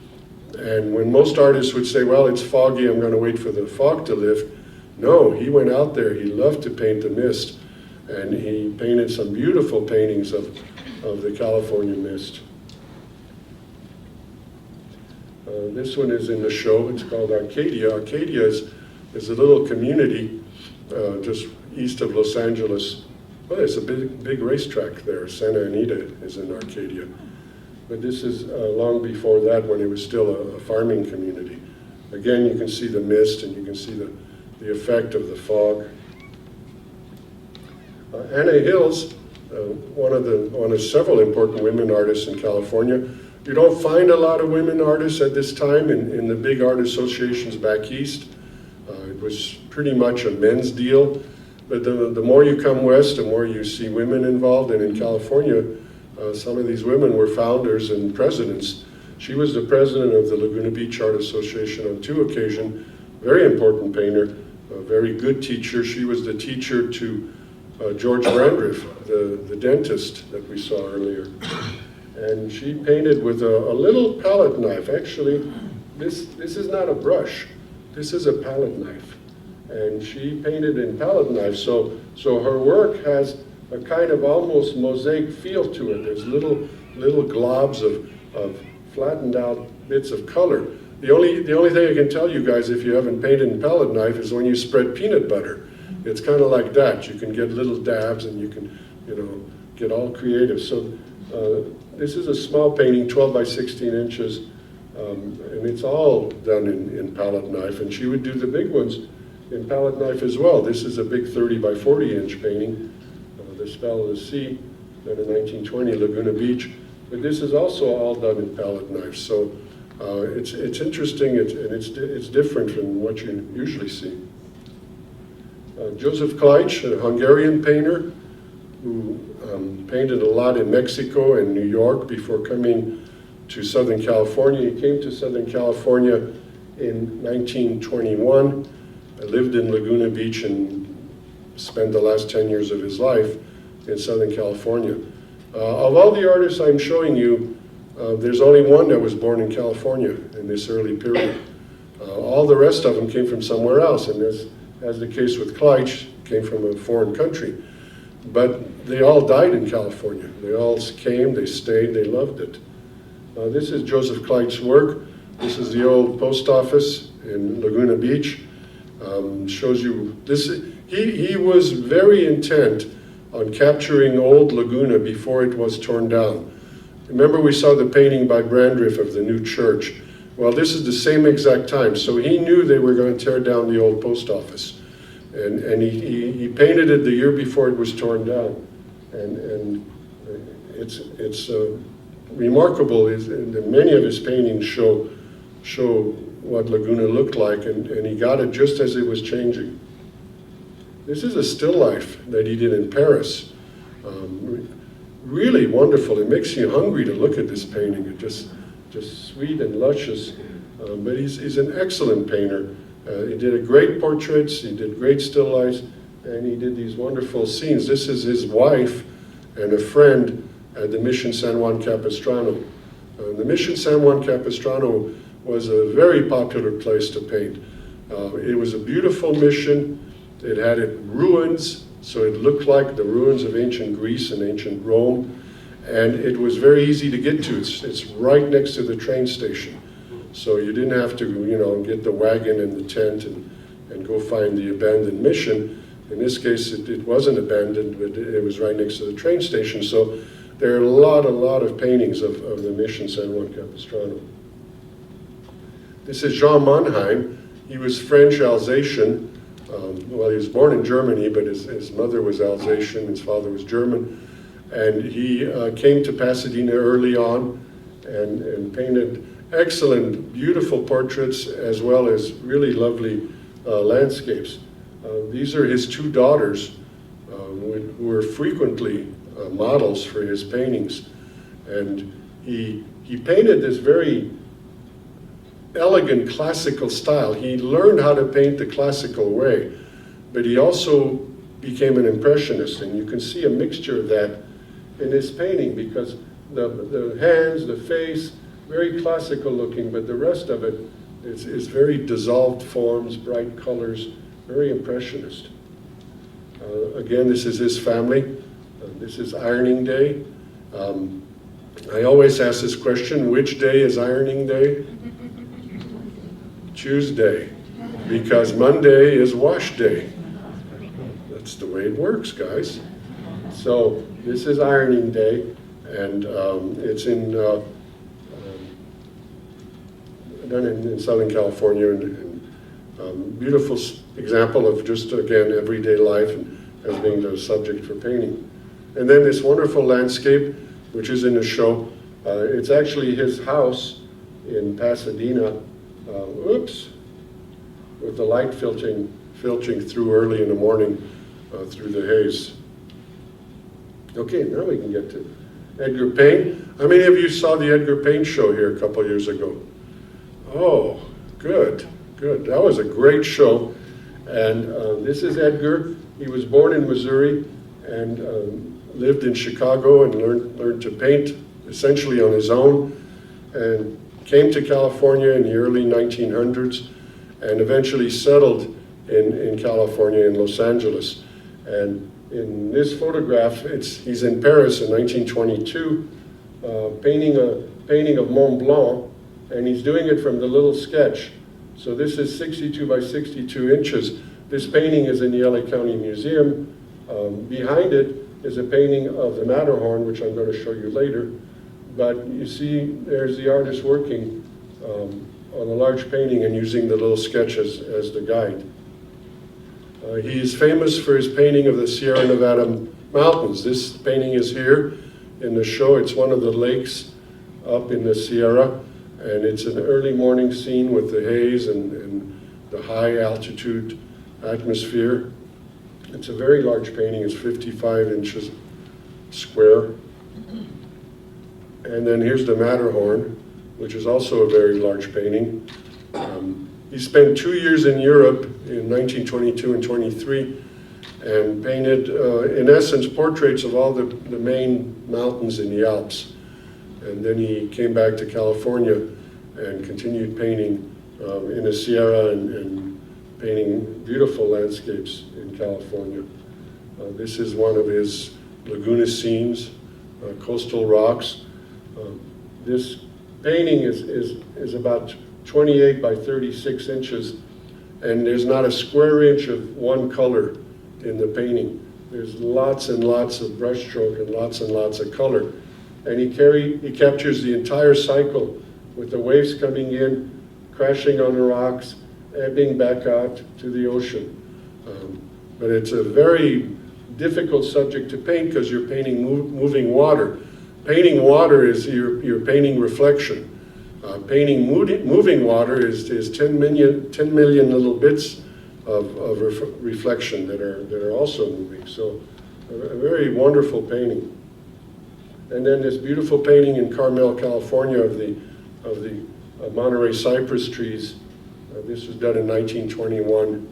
and when most artists would say, well, it's foggy, I'm going to wait for the fog to lift. No, he went out there. He loved to paint the mist. And he painted some beautiful paintings of the California mist. This one is in the show. It's called Arcadia. Arcadia is a little community just east of Los Angeles. Well, there's a big racetrack there. Santa Anita is in Arcadia. But this is long before that, when it was still a farming community. Again, you can see the mist and you can see the effect of the fog. Anna Hills, one of several important women artists in California. You don't find a lot of women artists at this time in the big art associations back east. It was pretty much a men's deal, but the more you come west, the more you see women involved, and in California, some of these women were founders and presidents. She was the president of the Laguna Beach Art Association on 2 occasions, very important painter, a very good teacher. She was the teacher to George Brandreth, the dentist that we saw earlier. And she painted with a little palette knife. Actually, this is not a brush. This is a palette knife. And she painted in palette knife, so her work has a kind of almost mosaic feel to it. There's little globs of flattened out bits of color. The only thing I can tell you guys, if you haven't painted in palette knife, is when you spread peanut butter. It's kind of like that. You can get little dabs and you can, get all creative. So this is a small painting, 12 by 16 inches, and it's all done in palette knife. And she would do the big ones in palette knife as well. This is a big 30 by 40 inch painting, The Spell of the Sea, done in 1920, Laguna Beach. But this is also all done in palette knife. So it's interesting, and it's different from what you usually see. Joseph Kleitsch, a Hungarian painter who painted a lot in Mexico and New York before coming to Southern California. He came to Southern California in 1921, lived in Laguna Beach, and spent the last 10 years of his life in Southern California. Of all the artists I'm showing you, there's only one that was born in California in this early period. All the rest of them came from somewhere else, and as the case with Kleitsch, came from a foreign country. But they all died in California. They all came, they stayed, they loved it. This is Joseph Kleitsch's work. This is the old post office in Laguna Beach. Shows you this. He was very intent on capturing old Laguna before it was torn down. Remember, we saw the painting by Brandreth of the new church. Well, this is the same exact time. So he knew they were going to tear down the old post office. And he painted it the year before it was torn down. And it's remarkable, and many of his paintings show what Laguna looked like, and he got it just as it was changing. This is a still life that he did in Paris. Really wonderful. It makes you hungry to look at this painting. It's just sweet and luscious. But he's an excellent painter. He did great portraits, he did great still lifes, and he did these wonderful scenes. This is his wife and a friend at the Mission San Juan Capistrano. The Mission San Juan Capistrano was a very popular place to paint. It was a beautiful mission. It had ruins, so it looked like the ruins of ancient Greece and ancient Rome, and it was very easy to get to. It's right next to the train station, so you didn't have to, get the wagon and the tent and go find the abandoned mission. In this case, it wasn't abandoned, but it was right next to the train station. So there are a lot of paintings of the Mission San Juan Capistrano. This is Jean Manheim. He was French Alsatian. Well, he was born in Germany, but his mother was Alsatian, his father was German. And he came to Pasadena early on and painted excellent, beautiful portraits as well as really lovely landscapes. These are his two daughters who were frequently models for his paintings. And he painted this very elegant classical style. He learned how to paint the classical way, but he also became an impressionist, and you can see a mixture of that in his painting because the hands, the face, very classical looking, but the rest of it is very dissolved forms, bright colors, very impressionist. Again, this is his family. This is ironing day. I always ask this question, which day is ironing day? Tuesday, because Monday is wash day. That's the way it works, guys. So this is ironing day, and it's done in Southern California, and beautiful example of just, again, everyday life as being the subject for painting. And then this wonderful landscape, which is in the show. It's actually his house in Pasadena. With the light filtering through early in the morning through the haze. Okay, now we can get to Edgar Payne. How many of you saw the Edgar Payne show here a couple years ago? Oh, good. That was a great show. And this is Edgar. He was born in Missouri and lived in Chicago and learned to paint essentially on his own, and came to California in the early 1900s and eventually settled in California, in Los Angeles. And in this photograph, he's in Paris in 1922, painting a painting of Mont Blanc, and he's doing it from the little sketch. So this is 62 by 62 inches. This painting is in the LA County Museum. Behind it is a painting of the Matterhorn, which I'm going to show you later. But you see, there's the artist working on a large painting and using the little sketches as the guide. He is famous for his painting of the Sierra Nevada mountains. This painting is here in the show. It's one of the lakes up in the Sierra, and it's an early morning scene with the haze and the high altitude atmosphere. It's a very large painting. It's 55 inches square. And then here's the Matterhorn, which is also a very large painting. He spent 2 years in Europe in 1922 and 23 and painted, in essence, portraits of all the main mountains in the Alps. And then he came back to California and continued painting in the Sierra and painting beautiful landscapes in California. This is one of his Laguna scenes, coastal rocks. This painting is about 28 by 36 inches, and there's not a square inch of one color in the painting. There's lots and lots of brushstroke and lots of color. And he captures the entire cycle with the waves coming in, crashing on the rocks, ebbing back out to the ocean. But it's a very difficult subject to paint because you're painting moving water. Painting water is you're painting reflection. Painting moving water is 10 million little bits of reflection that are also moving. So a very wonderful painting. And then this beautiful painting in Carmel, California of the Monterey cypress trees. This was done in 1921.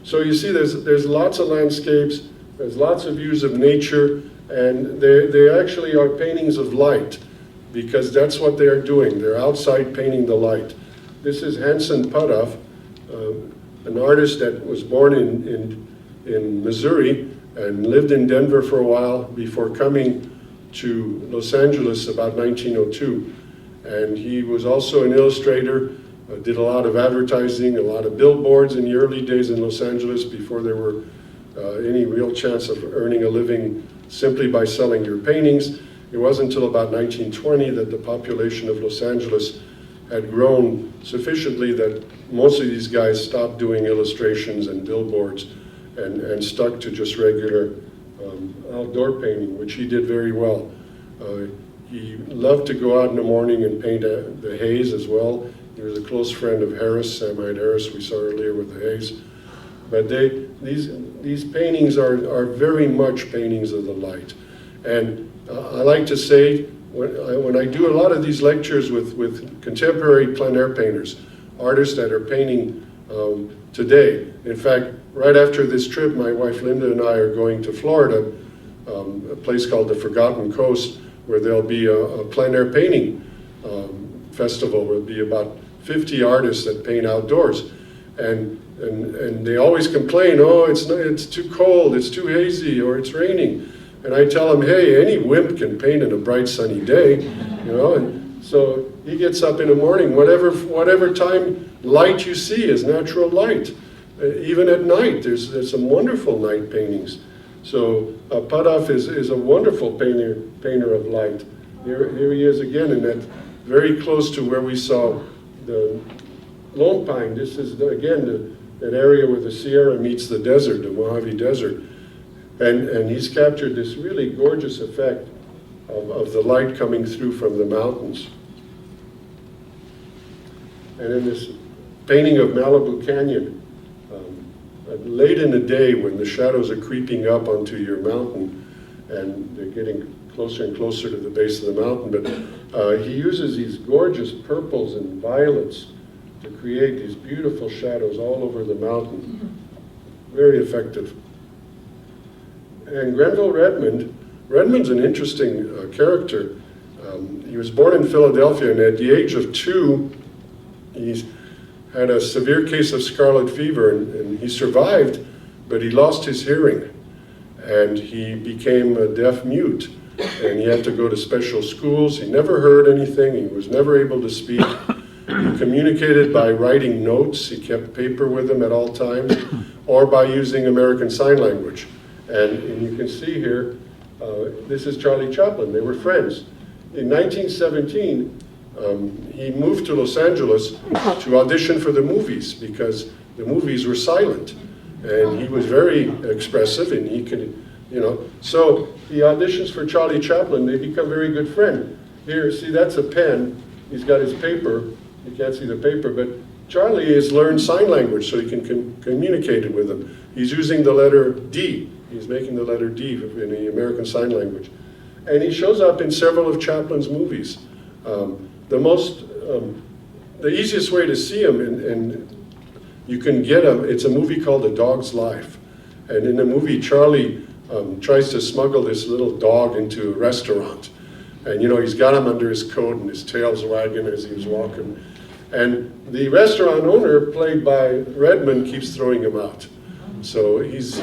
So you see there's lots of landscapes, there's lots of views of nature, and they actually are paintings of light, because that's what they are doing. They're outside painting the light. This is Henson Puddoff, an artist that was born in Missouri and lived in Denver for a while before coming to Los Angeles about 1902. And he was also an illustrator, did a lot of advertising, a lot of billboards in the early days in Los Angeles before there were any real chance of earning a living simply by selling your paintings. It wasn't until about 1920 that the population of Los Angeles had grown sufficiently that most of these guys stopped doing illustrations and billboards and stuck to just regular outdoor painting, which he did very well. He loved to go out in the morning and paint the haze as well. He was a close friend of Harris, Samite Harris, we saw earlier with the haze. But these paintings are very much paintings of the light. And I like to say, when I do a lot of these lectures with contemporary plein air painters, artists that are painting today. In fact, right after this trip, my wife Linda and I are going to Florida, a place called the Forgotten Coast, where there'll be a plein air painting festival. There'll be about 50 artists that paint outdoors. And they always complain, oh, it's too cold, it's too hazy, or it's raining. And I tell them, hey, any wimp can paint in a bright sunny day, you know. And so he gets up in the morning, whatever time light you see is natural light. Even at night, there's some wonderful night paintings. So Puddoff is a wonderful painter of light. Here he is again in that very close to where we saw the Lone Pine. This is, again, that area where the Sierra meets the desert, the Mojave Desert. And he's captured this really gorgeous effect of the light coming through from the mountains. And in this painting of Malibu Canyon, late in the day when the shadows are creeping up onto your mountain and they're getting closer and closer to the base of the mountain, but he uses these gorgeous purples and violets to create these beautiful shadows all over the mountain. Very effective. And Grenville Redmond's an interesting character. He was born in Philadelphia, and at the age of 2, he had a severe case of scarlet fever, and he survived, but he lost his hearing, and he became a deaf mute, and he had to go to special schools. He never heard anything. He was never able to speak. He communicated by writing notes. He kept paper with him at all times, or by using American Sign Language. And you can see here, this is Charlie Chaplin. They were friends. In 1917, he moved to Los Angeles to audition for the movies because the movies were silent. And he was very expressive, and he could, you know. So he auditions for Charlie Chaplin. They become very good friends. Here, see, that's a pen. He's got his paper. You can't see the paper, but Charlie has learned sign language so he can communicate with him. He's using the letter D. He's making the letter D in the American Sign Language. And he shows up in several of Chaplin's movies. The easiest way to see him, and you can get him, it's a movie called A Dog's Life. And in the movie, Charlie tries to smuggle this little dog into a restaurant. And you know, he's got him under his coat and his tail's wagging as he was walking. And the restaurant owner, played by Redmond, keeps throwing him out. So it's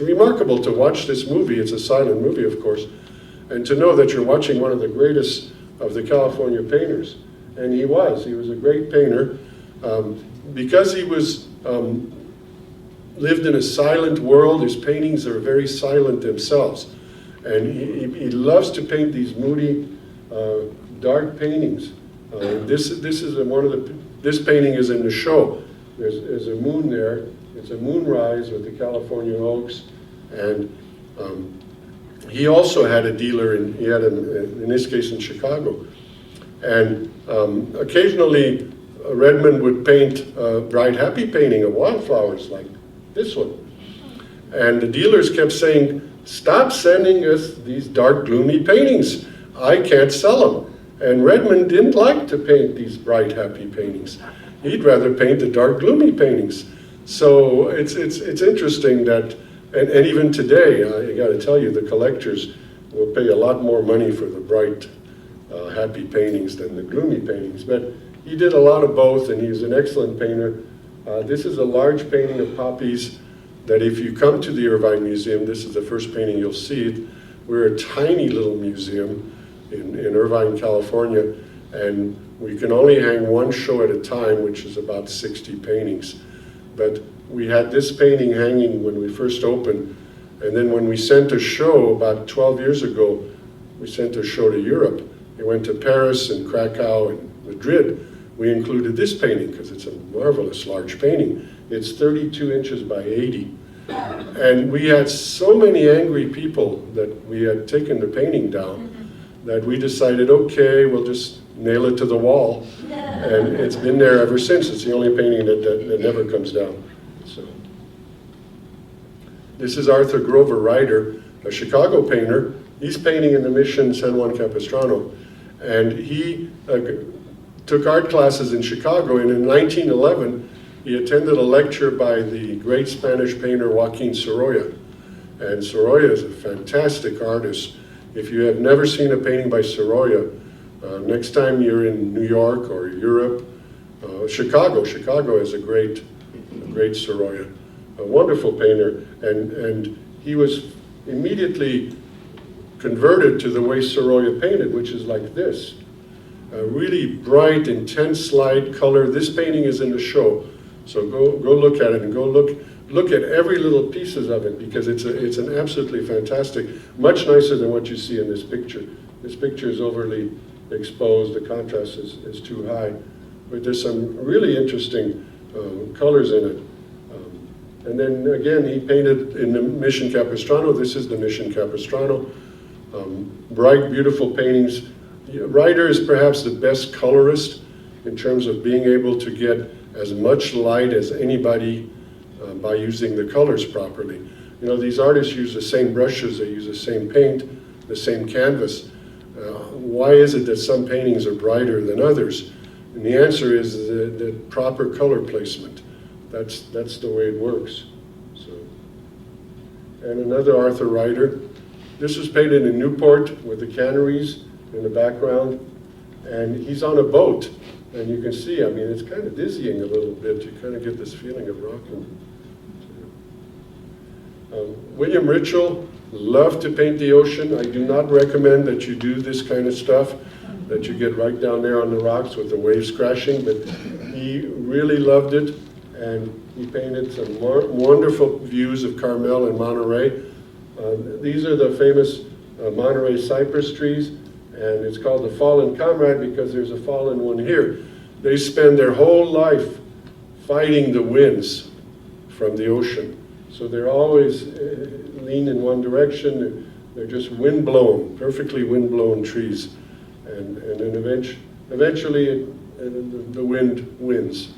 remarkable to watch this movie. It's a silent movie, of course, and to know that you're watching one of the greatest of the California painters. And he was a great painter. Because he lived in a silent world, his paintings are very silent themselves. And he loves to paint these moody, dark paintings. This painting is in the show. There's a moon there. It's a moonrise with the California oaks, and he also had a dealer in this case in Chicago. And occasionally Redmond would paint a bright, happy painting of wildflowers like this one. And the dealers kept saying, stop sending us these dark, gloomy paintings. I can't sell them. And Redmond didn't like to paint these bright, happy paintings. He'd rather paint the dark, gloomy paintings. So it's interesting that, and even today, I gotta tell you, the collectors will pay a lot more money for the bright, happy paintings than the gloomy paintings. But he did a lot of both, and he's an excellent painter. This is a large painting of poppies that if you come to the Irvine Museum, this is the first painting you'll see it. We're a tiny little museum in Irvine, California, and we can only hang one show at a time, which is about 60 paintings. But we had this painting hanging when we first opened, and then when we sent a show about 12 years ago, we sent a show to Europe. We went to Paris and Krakow and Madrid. We included this painting because it's a marvelous large painting. It's 32 inches by 80. And we had so many angry people that we had taken the painting down that we decided, okay, we'll just nail it to the wall. And it's been there ever since. It's the only painting that never comes down. So, this is Arthur Grover Ryder, a Chicago painter. He's painting in the Mission San Juan Capistrano. And he took art classes in Chicago, and in 1911, he attended a lecture by the great Spanish painter Joaquin Sorolla. And Sorolla is a fantastic artist. If you have never seen a painting by Sorolla, next time you're in New York or Europe, Chicago has a great Sorolla, a wonderful painter. And he was immediately converted to the way Sorolla painted, which is like this. A really bright, intense light color. This painting is in the show. So go look at it and go look at every little pieces of it, because it's an absolutely fantastic, much nicer than what you see in this picture. This picture is overly exposed, the contrast is too high, but there's some really interesting colors in it. And then again, he painted in the Mission Capistrano. This is the Mission Capistrano. Bright, beautiful paintings. Ryder is perhaps the best colorist in terms of being able to get as much light as anybody by using the colors properly. You know, these artists use the same brushes, they use the same paint, the same canvas. Why is it that some paintings are brighter than others? And the answer is the proper color placement. That's the way it works. So, and another Arthur Ryder. This was painted in Newport with the canneries in the background, and he's on a boat. And you can see, I mean, it's kind of dizzying a little bit. You kind of get this feeling of rocking. William Ritchell loved to paint the ocean. I do not recommend that you do this kind of stuff, that you get right down there on the rocks with the waves crashing, but he really loved it, and he painted some wonderful views of Carmel and Monterey. These are the famous Monterey cypress trees, and it's called the Fallen Comrade because there's a fallen one here. They spend their whole life fighting the winds from the ocean. So they're always lean in one direction. They're just wind-blown, perfectly wind-blown trees. And then eventually the wind wins.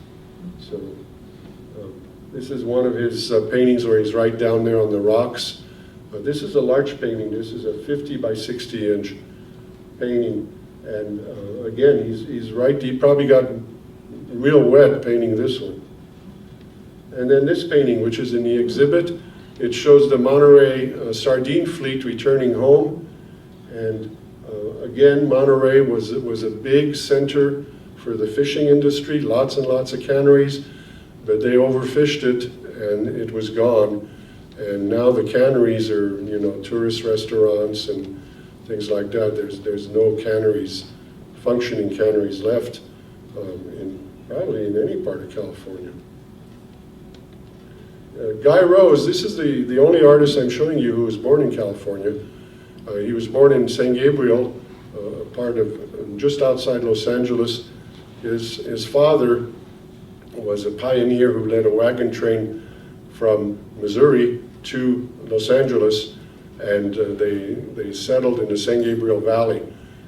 So this is one of his paintings where he's right down there on the rocks. This is a large painting. This is a 50 by 60 inch painting. And again, he's right, he probably got real wet painting this one. And then this painting, which is in the exhibit, it shows the Monterey sardine fleet returning home. And again, Monterey was a big center for the fishing industry, lots and lots of canneries, but they overfished it and it was gone. And now the canneries are, you know, tourist restaurants and things like that. There's no canneries, functioning canneries left probably in any part of California. Guy Rose, this is the only artist I'm showing you who was born in California. He was born in San Gabriel, part of just outside Los Angeles. His father was a pioneer who led a wagon train from Missouri to Los Angeles, and they settled in the San Gabriel Valley.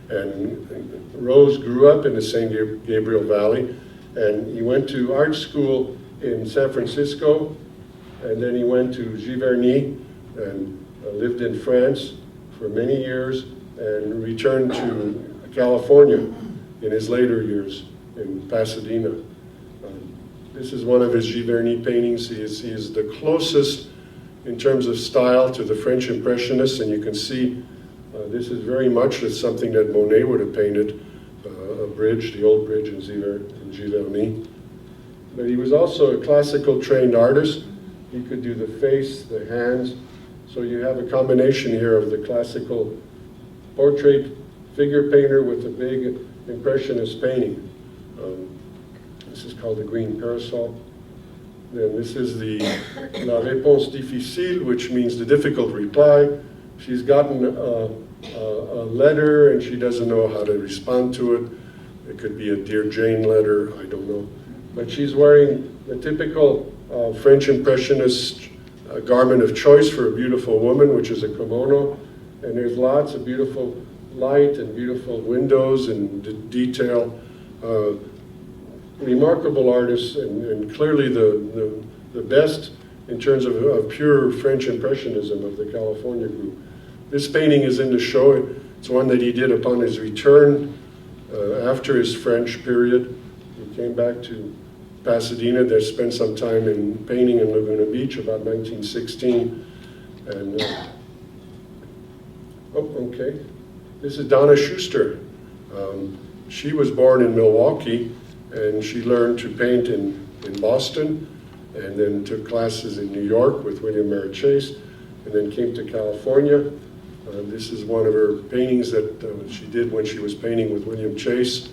And Rose grew up in the San Gabriel Valley, and he went to art school in San Francisco, and then he went to Giverny and lived in France for many years, and returned to California in his later years in Pasadena. This is one of his Giverny paintings. He is the closest in terms of style to the French Impressionists, and you can see this is very much something that Monet would have painted, a bridge, the old bridge in Giverny. But he was also a classical trained artist. He could do the face, the hands. So you have a combination here of the classical portrait figure painter with a big Impressionist painting. This is called the Green Parasol. Then this is the La Réponse Difficile, which means the difficult reply. She's gotten a letter and she doesn't know how to respond to it. It could be a Dear Jane letter, I don't know. But she's wearing the typical French Impressionist garment of choice for a beautiful woman, which is a kimono. And there's lots of beautiful light and beautiful windows and detail. Remarkable artists, and clearly the best in terms of pure French Impressionism of the California group. This painting is in the show. It's one that he did upon his return after his French period. He came back to Pasadena. They spent some time in painting in Laguna Beach about 1916. And okay. This is Donna Schuster. She was born in Milwaukee, and she learned to paint in Boston, and then took classes in New York with William Merritt Chase, and then came to California. This is one of her paintings that she did when she was painting with William Chase,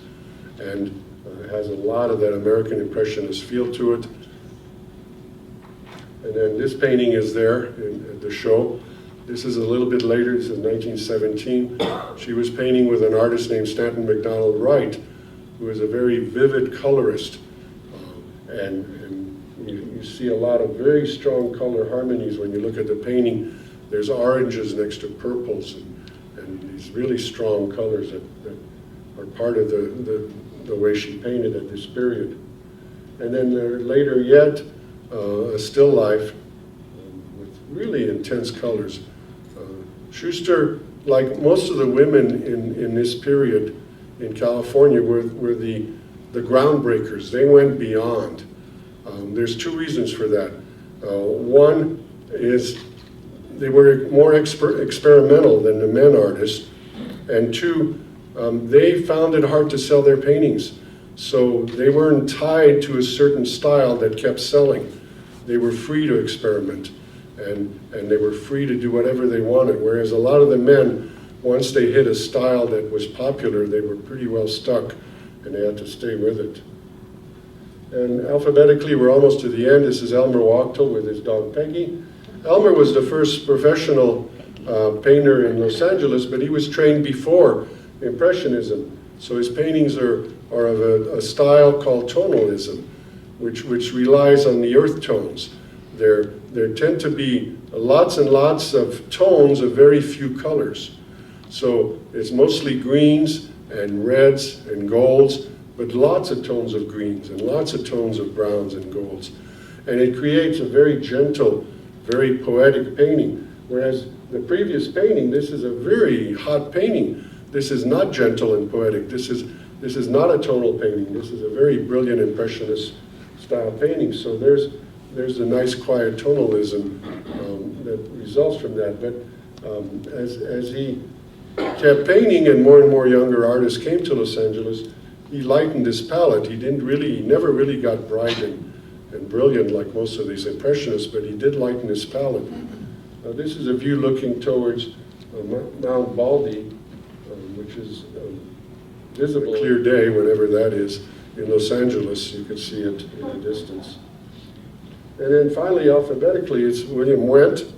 and has a lot of that American Impressionist feel to it. And then this painting is there at the show. This is a little bit later, this is 1917. She was painting with an artist named Stanton McDonald Wright, who is a very vivid colorist. And you see a lot of very strong color harmonies when you look at the painting. There's oranges next to purples, and these really strong colors that are part of the way she painted at this period. And then later yet, a still life with really intense colors. Schuster, like most of the women in this period in California, were the groundbreakers. They went beyond. There's two reasons for that. One is they were more experimental than the men artists, and two, they found it hard to sell their paintings. So they weren't tied to a certain style that kept selling. They were free to experiment, and they were free to do whatever they wanted, whereas a lot of the men, once they hit a style that was popular, they were pretty well stuck, and they had to stay with it. And alphabetically, we're almost to the end. This is Elmer Wachtel with his dog Peggy. Elmer was the first professional painter in Los Angeles, but he was trained before Impressionism. So his paintings are of a style called tonalism, which relies on the earth tones. There tend to be lots and lots of tones of very few colors. So it's mostly greens and reds and golds, but lots of tones of greens and lots of tones of browns and golds. And it creates a very gentle, very poetic painting. Whereas the previous painting, this is a very hot painting. This is not gentle and poetic. This is not a tonal painting. This is a very brilliant Impressionist style painting. So there's a nice quiet tonalism that results from that. But as he kept painting and more younger artists came to Los Angeles, he lightened his palette. He never really got bright and brilliant like most of these Impressionists, but he did lighten his palette. This is a view looking towards Mount Baldy, which is visible clear day, whatever that is, in Los Angeles. You could see it in the distance. And then finally, alphabetically, it's William Wendt.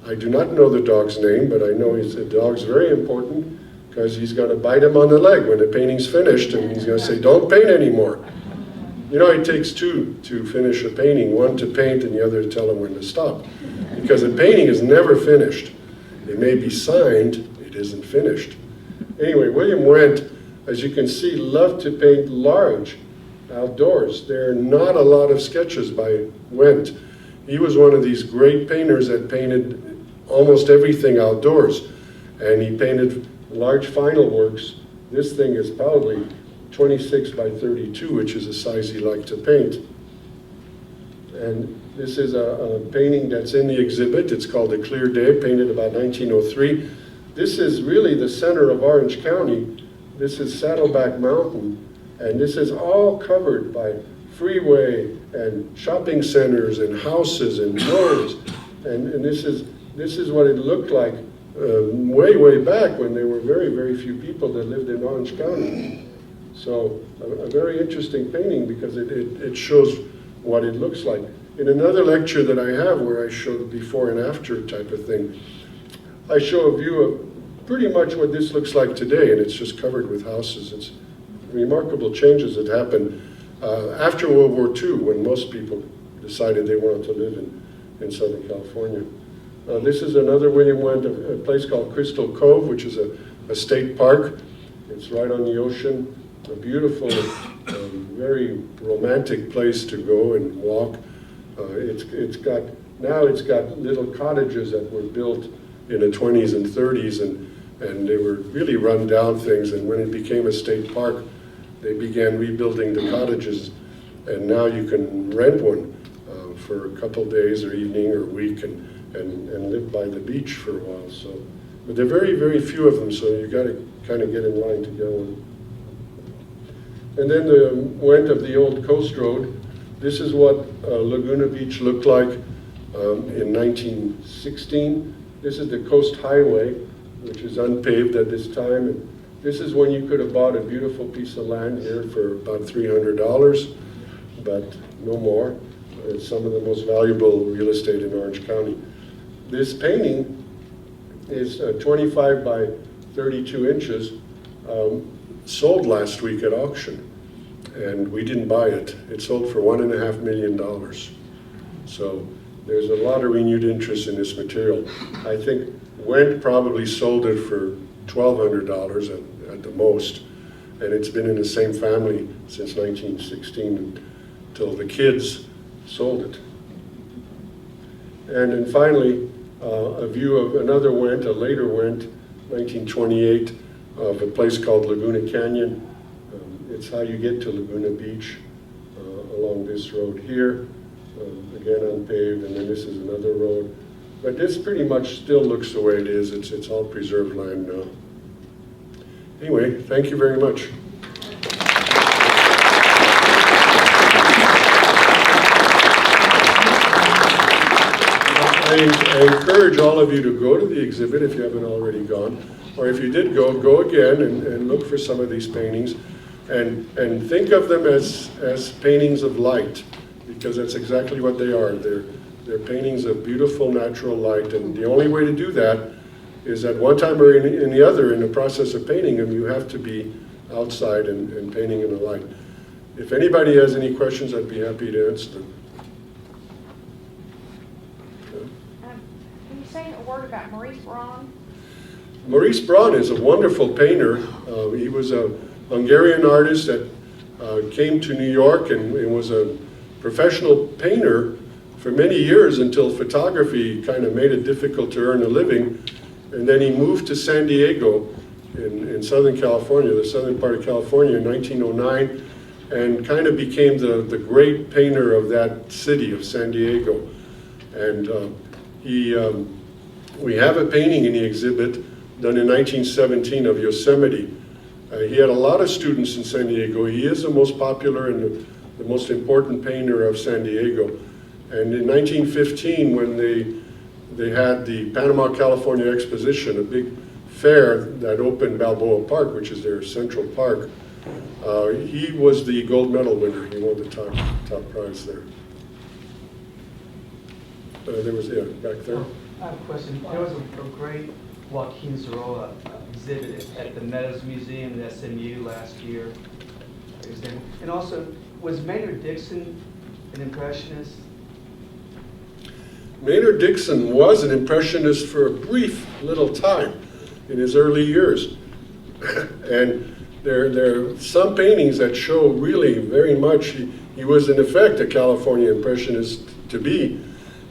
I do not know the dog's name, but I know the dog's very important because he's going to bite him on the leg when the painting's finished, and he's going to say, "Don't paint anymore." You know, it takes two to finish a painting, one to paint and the other to tell him when to stop. Because a painting is never finished. It may be signed, it isn't finished. Anyway, William Wendt, as you can see, loved to paint large outdoors. There are not a lot of sketches by Wendt. He was one of these great painters that painted almost everything outdoors. And he painted large final works. This thing is probably 26 by 32, which is a size he liked to paint. And this is a painting that's in the exhibit. It's called A Clear Day, painted about 1903. This is really the center of Orange County. This is Saddleback Mountain, and this is all covered by freeway and shopping centers and houses and roads. And this is what it looked like way back when there were very few people that lived in Orange County. So a very interesting painting because it shows what it looks like. In another lecture that I have where I show the before and after type of thing, I show a view of pretty much what this looks like today, and it's just covered with houses. It's remarkable changes that happened after World War II, when most people decided they wanted to live in Southern California. This is another William Wendt, a place called Crystal Cove, which is a state park. It's right on the ocean, a beautiful, very romantic place to go and walk. It's got little cottages that were built in the 20s and 30s, and they were really run down things, and when it became a state park, they began rebuilding the cottages, and now you can rent one for a couple days or evening or week and live by the beach for a while. So, but there are very few of them, so you got to kind of get in line to get one. And then the Wendt of the old Coast Road. This is what Laguna Beach looked like in 1916. This is the Coast Highway, which is unpaved at this time. And this is when you could have bought a beautiful piece of land here for about $300, but no more. It's some of the most valuable real estate in Orange County. This painting is 25 by 32 inches, sold last week at auction, and we didn't buy it. It sold for $1.5 million. So there's a lot of renewed interest in this material. I think Wendt probably sold it for $1,200 at the most, and it's been in the same family since 1916 until the kids sold it. And then finally, a view of another Wendt, a later Wendt, 1928, of a place called Laguna Canyon. It's how you get to Laguna Beach along this road here, again unpaved, and then this is another road. But this pretty much still looks the way it is. It's all preserved land now. Anyway, thank you very much. I encourage all of you to go to the exhibit if you haven't already gone, or if you did go again and look for some of these paintings, and think of them as paintings of light, because that's exactly what they are. They're paintings of beautiful natural light, and the only way to do that is at one time or in the other, in the process of painting them, you have to be outside and painting in the light. If anybody has any questions, I'd be happy to answer them. Can you say a word about Maurice Braun? Maurice Braun is a wonderful painter. He was a Hungarian artist that came to New York and was a professional painter for many years until photography kind of made it difficult to earn a living. And then he moved to San Diego in Southern California, the southern part of California, in 1909, and kind of became the great painter of that city of San Diego. And we have a painting in the exhibit done in 1917 of Yosemite. He had a lot of students in San Diego. He is the most popular and the most important painter of San Diego. And in 1915, when they had the Panama, California Exposition, a big fair that opened Balboa Park, which is their central park, he was the gold medal winner. He won the top prize there. There was, back there. I have a question. There was a great Joaquin Sorolla exhibit at the Meadows Museum at SMU last year. And also, was Maynard Dixon an Impressionist? Maynard Dixon was an Impressionist for a brief little time in his early years. And there are some paintings that show really very much, he was in effect a California Impressionist to be,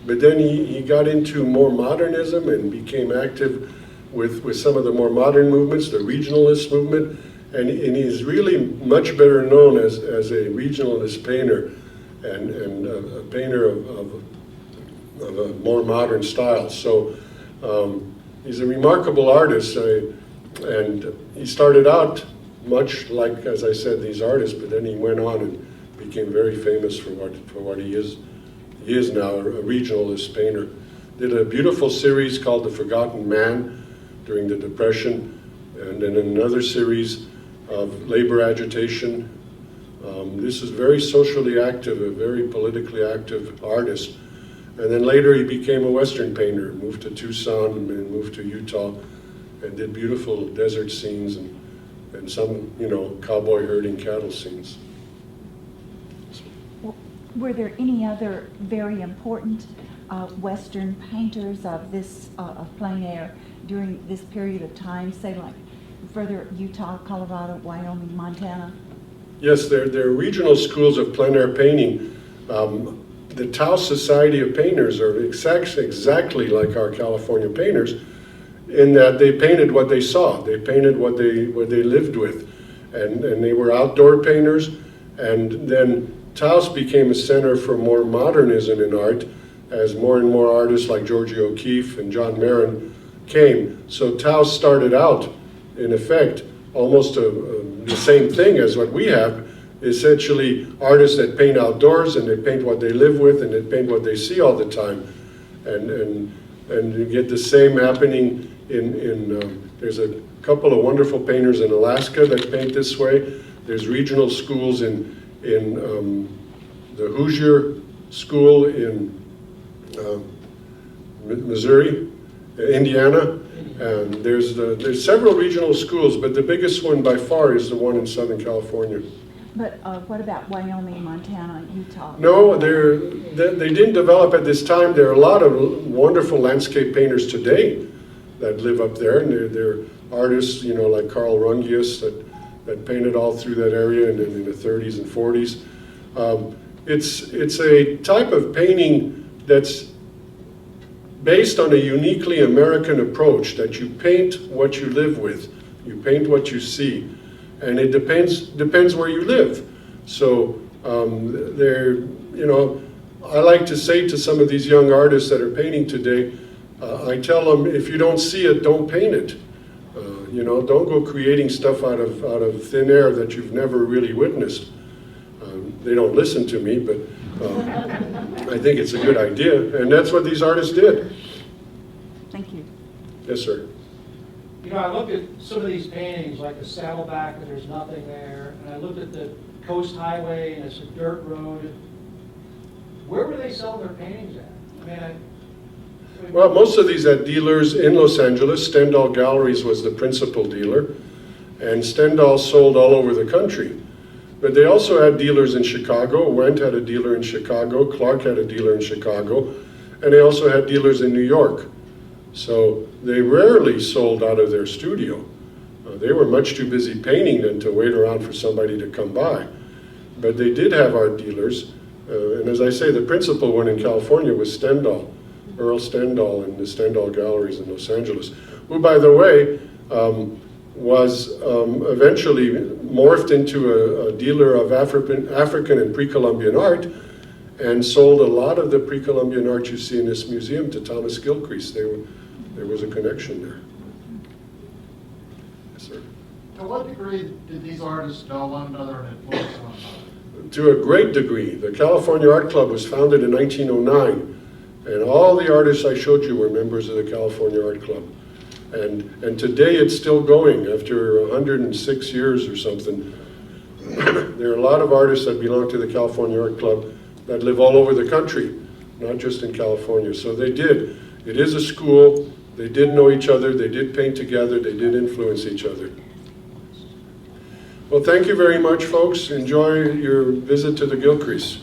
but then he got into more modernism and became active with some of the more modern movements, the regionalist movement, and he's really much better known as a regionalist painter and a painter of a more modern style. So he's a remarkable artist, and he started out much like, as I said, these artists, but then he went on and became very famous for what he is. He is now a regionalist painter. Did a beautiful series called The Forgotten Man during the Depression, and then another series of labor agitation. This is very socially active, a very politically active artist. And then later he became a Western painter, moved to Tucson and moved to Utah, and did beautiful desert scenes and some, cowboy herding cattle scenes. Were there any other very important Western painters of this of plein air during this period of time, say like further Utah, Colorado, Wyoming, Montana? Yes, there are regional schools of plein air painting. The Taos Society of Painters are exactly like our California painters in that they painted what they saw. They painted what they lived with. And they were outdoor painters. And then Taos became a center for more modernism in art as more and more artists like Georgia O'Keeffe and John Marin came. So Taos started out, in effect, almost the same thing as what we have, essentially artists that paint outdoors and they paint what they live with and they paint what they see all the time. And you get the same happening in there's a couple of wonderful painters in Alaska that paint this way. There's regional schools in the Hoosier School in Missouri, Indiana, and there's several regional schools, but the biggest one by far is the one in Southern California. But what about Wyoming, Montana, Utah? No, they didn't develop at this time. There are a lot of wonderful landscape painters today that live up there, and they're artists, like Carl Rungius that painted all through that area in the 30s and 40s. It's a type of painting that's based on a uniquely American approach, that you paint what you live with, you paint what you see, and it depends where you live. So I like to say to some of these young artists that are painting today, I tell them, if you don't see it, don't paint it. Don't go creating stuff out of thin air that you've never really witnessed. They don't listen to me, but I think it's a good idea, and that's what these artists did. Thank you. Yes, sir. I looked at some of these paintings, like the Saddleback, and there's nothing there, and I looked at the Coast Highway, and it's a dirt road. Where were they selling their paintings at? Well, most of these had dealers in Los Angeles. Stendhal Galleries was the principal dealer, and Stendhal sold all over the country. But they also had dealers in Chicago. Wendt had a dealer in Chicago. Clark had a dealer in Chicago. And they also had dealers in New York. So they rarely sold out of their studio. They were much too busy painting than to wait around for somebody to come by. But they did have art dealers. And as I say, the principal one in California was Stendhal, Earl Stendhal and the Stendhal Galleries in Los Angeles, who, by the way, was eventually morphed into a dealer of African and pre-Columbian art, and sold a lot of the pre-Columbian art you see in this museum to Thomas Gilcrease. There was a connection there. Yes, sir. To what degree did these artists know one another and influence one another? To a great degree. The California Art Club was founded in 1909, and all the artists I showed you were members of the California Art Club. And today it's still going after 106 years or something. There are a lot of artists that belong to the California Art Club that live all over the country, not just in California. So they did. It is a school. They did know each other. They did paint together. They did influence each other. Well, thank you very much, folks. Enjoy your visit to the Gilcrease.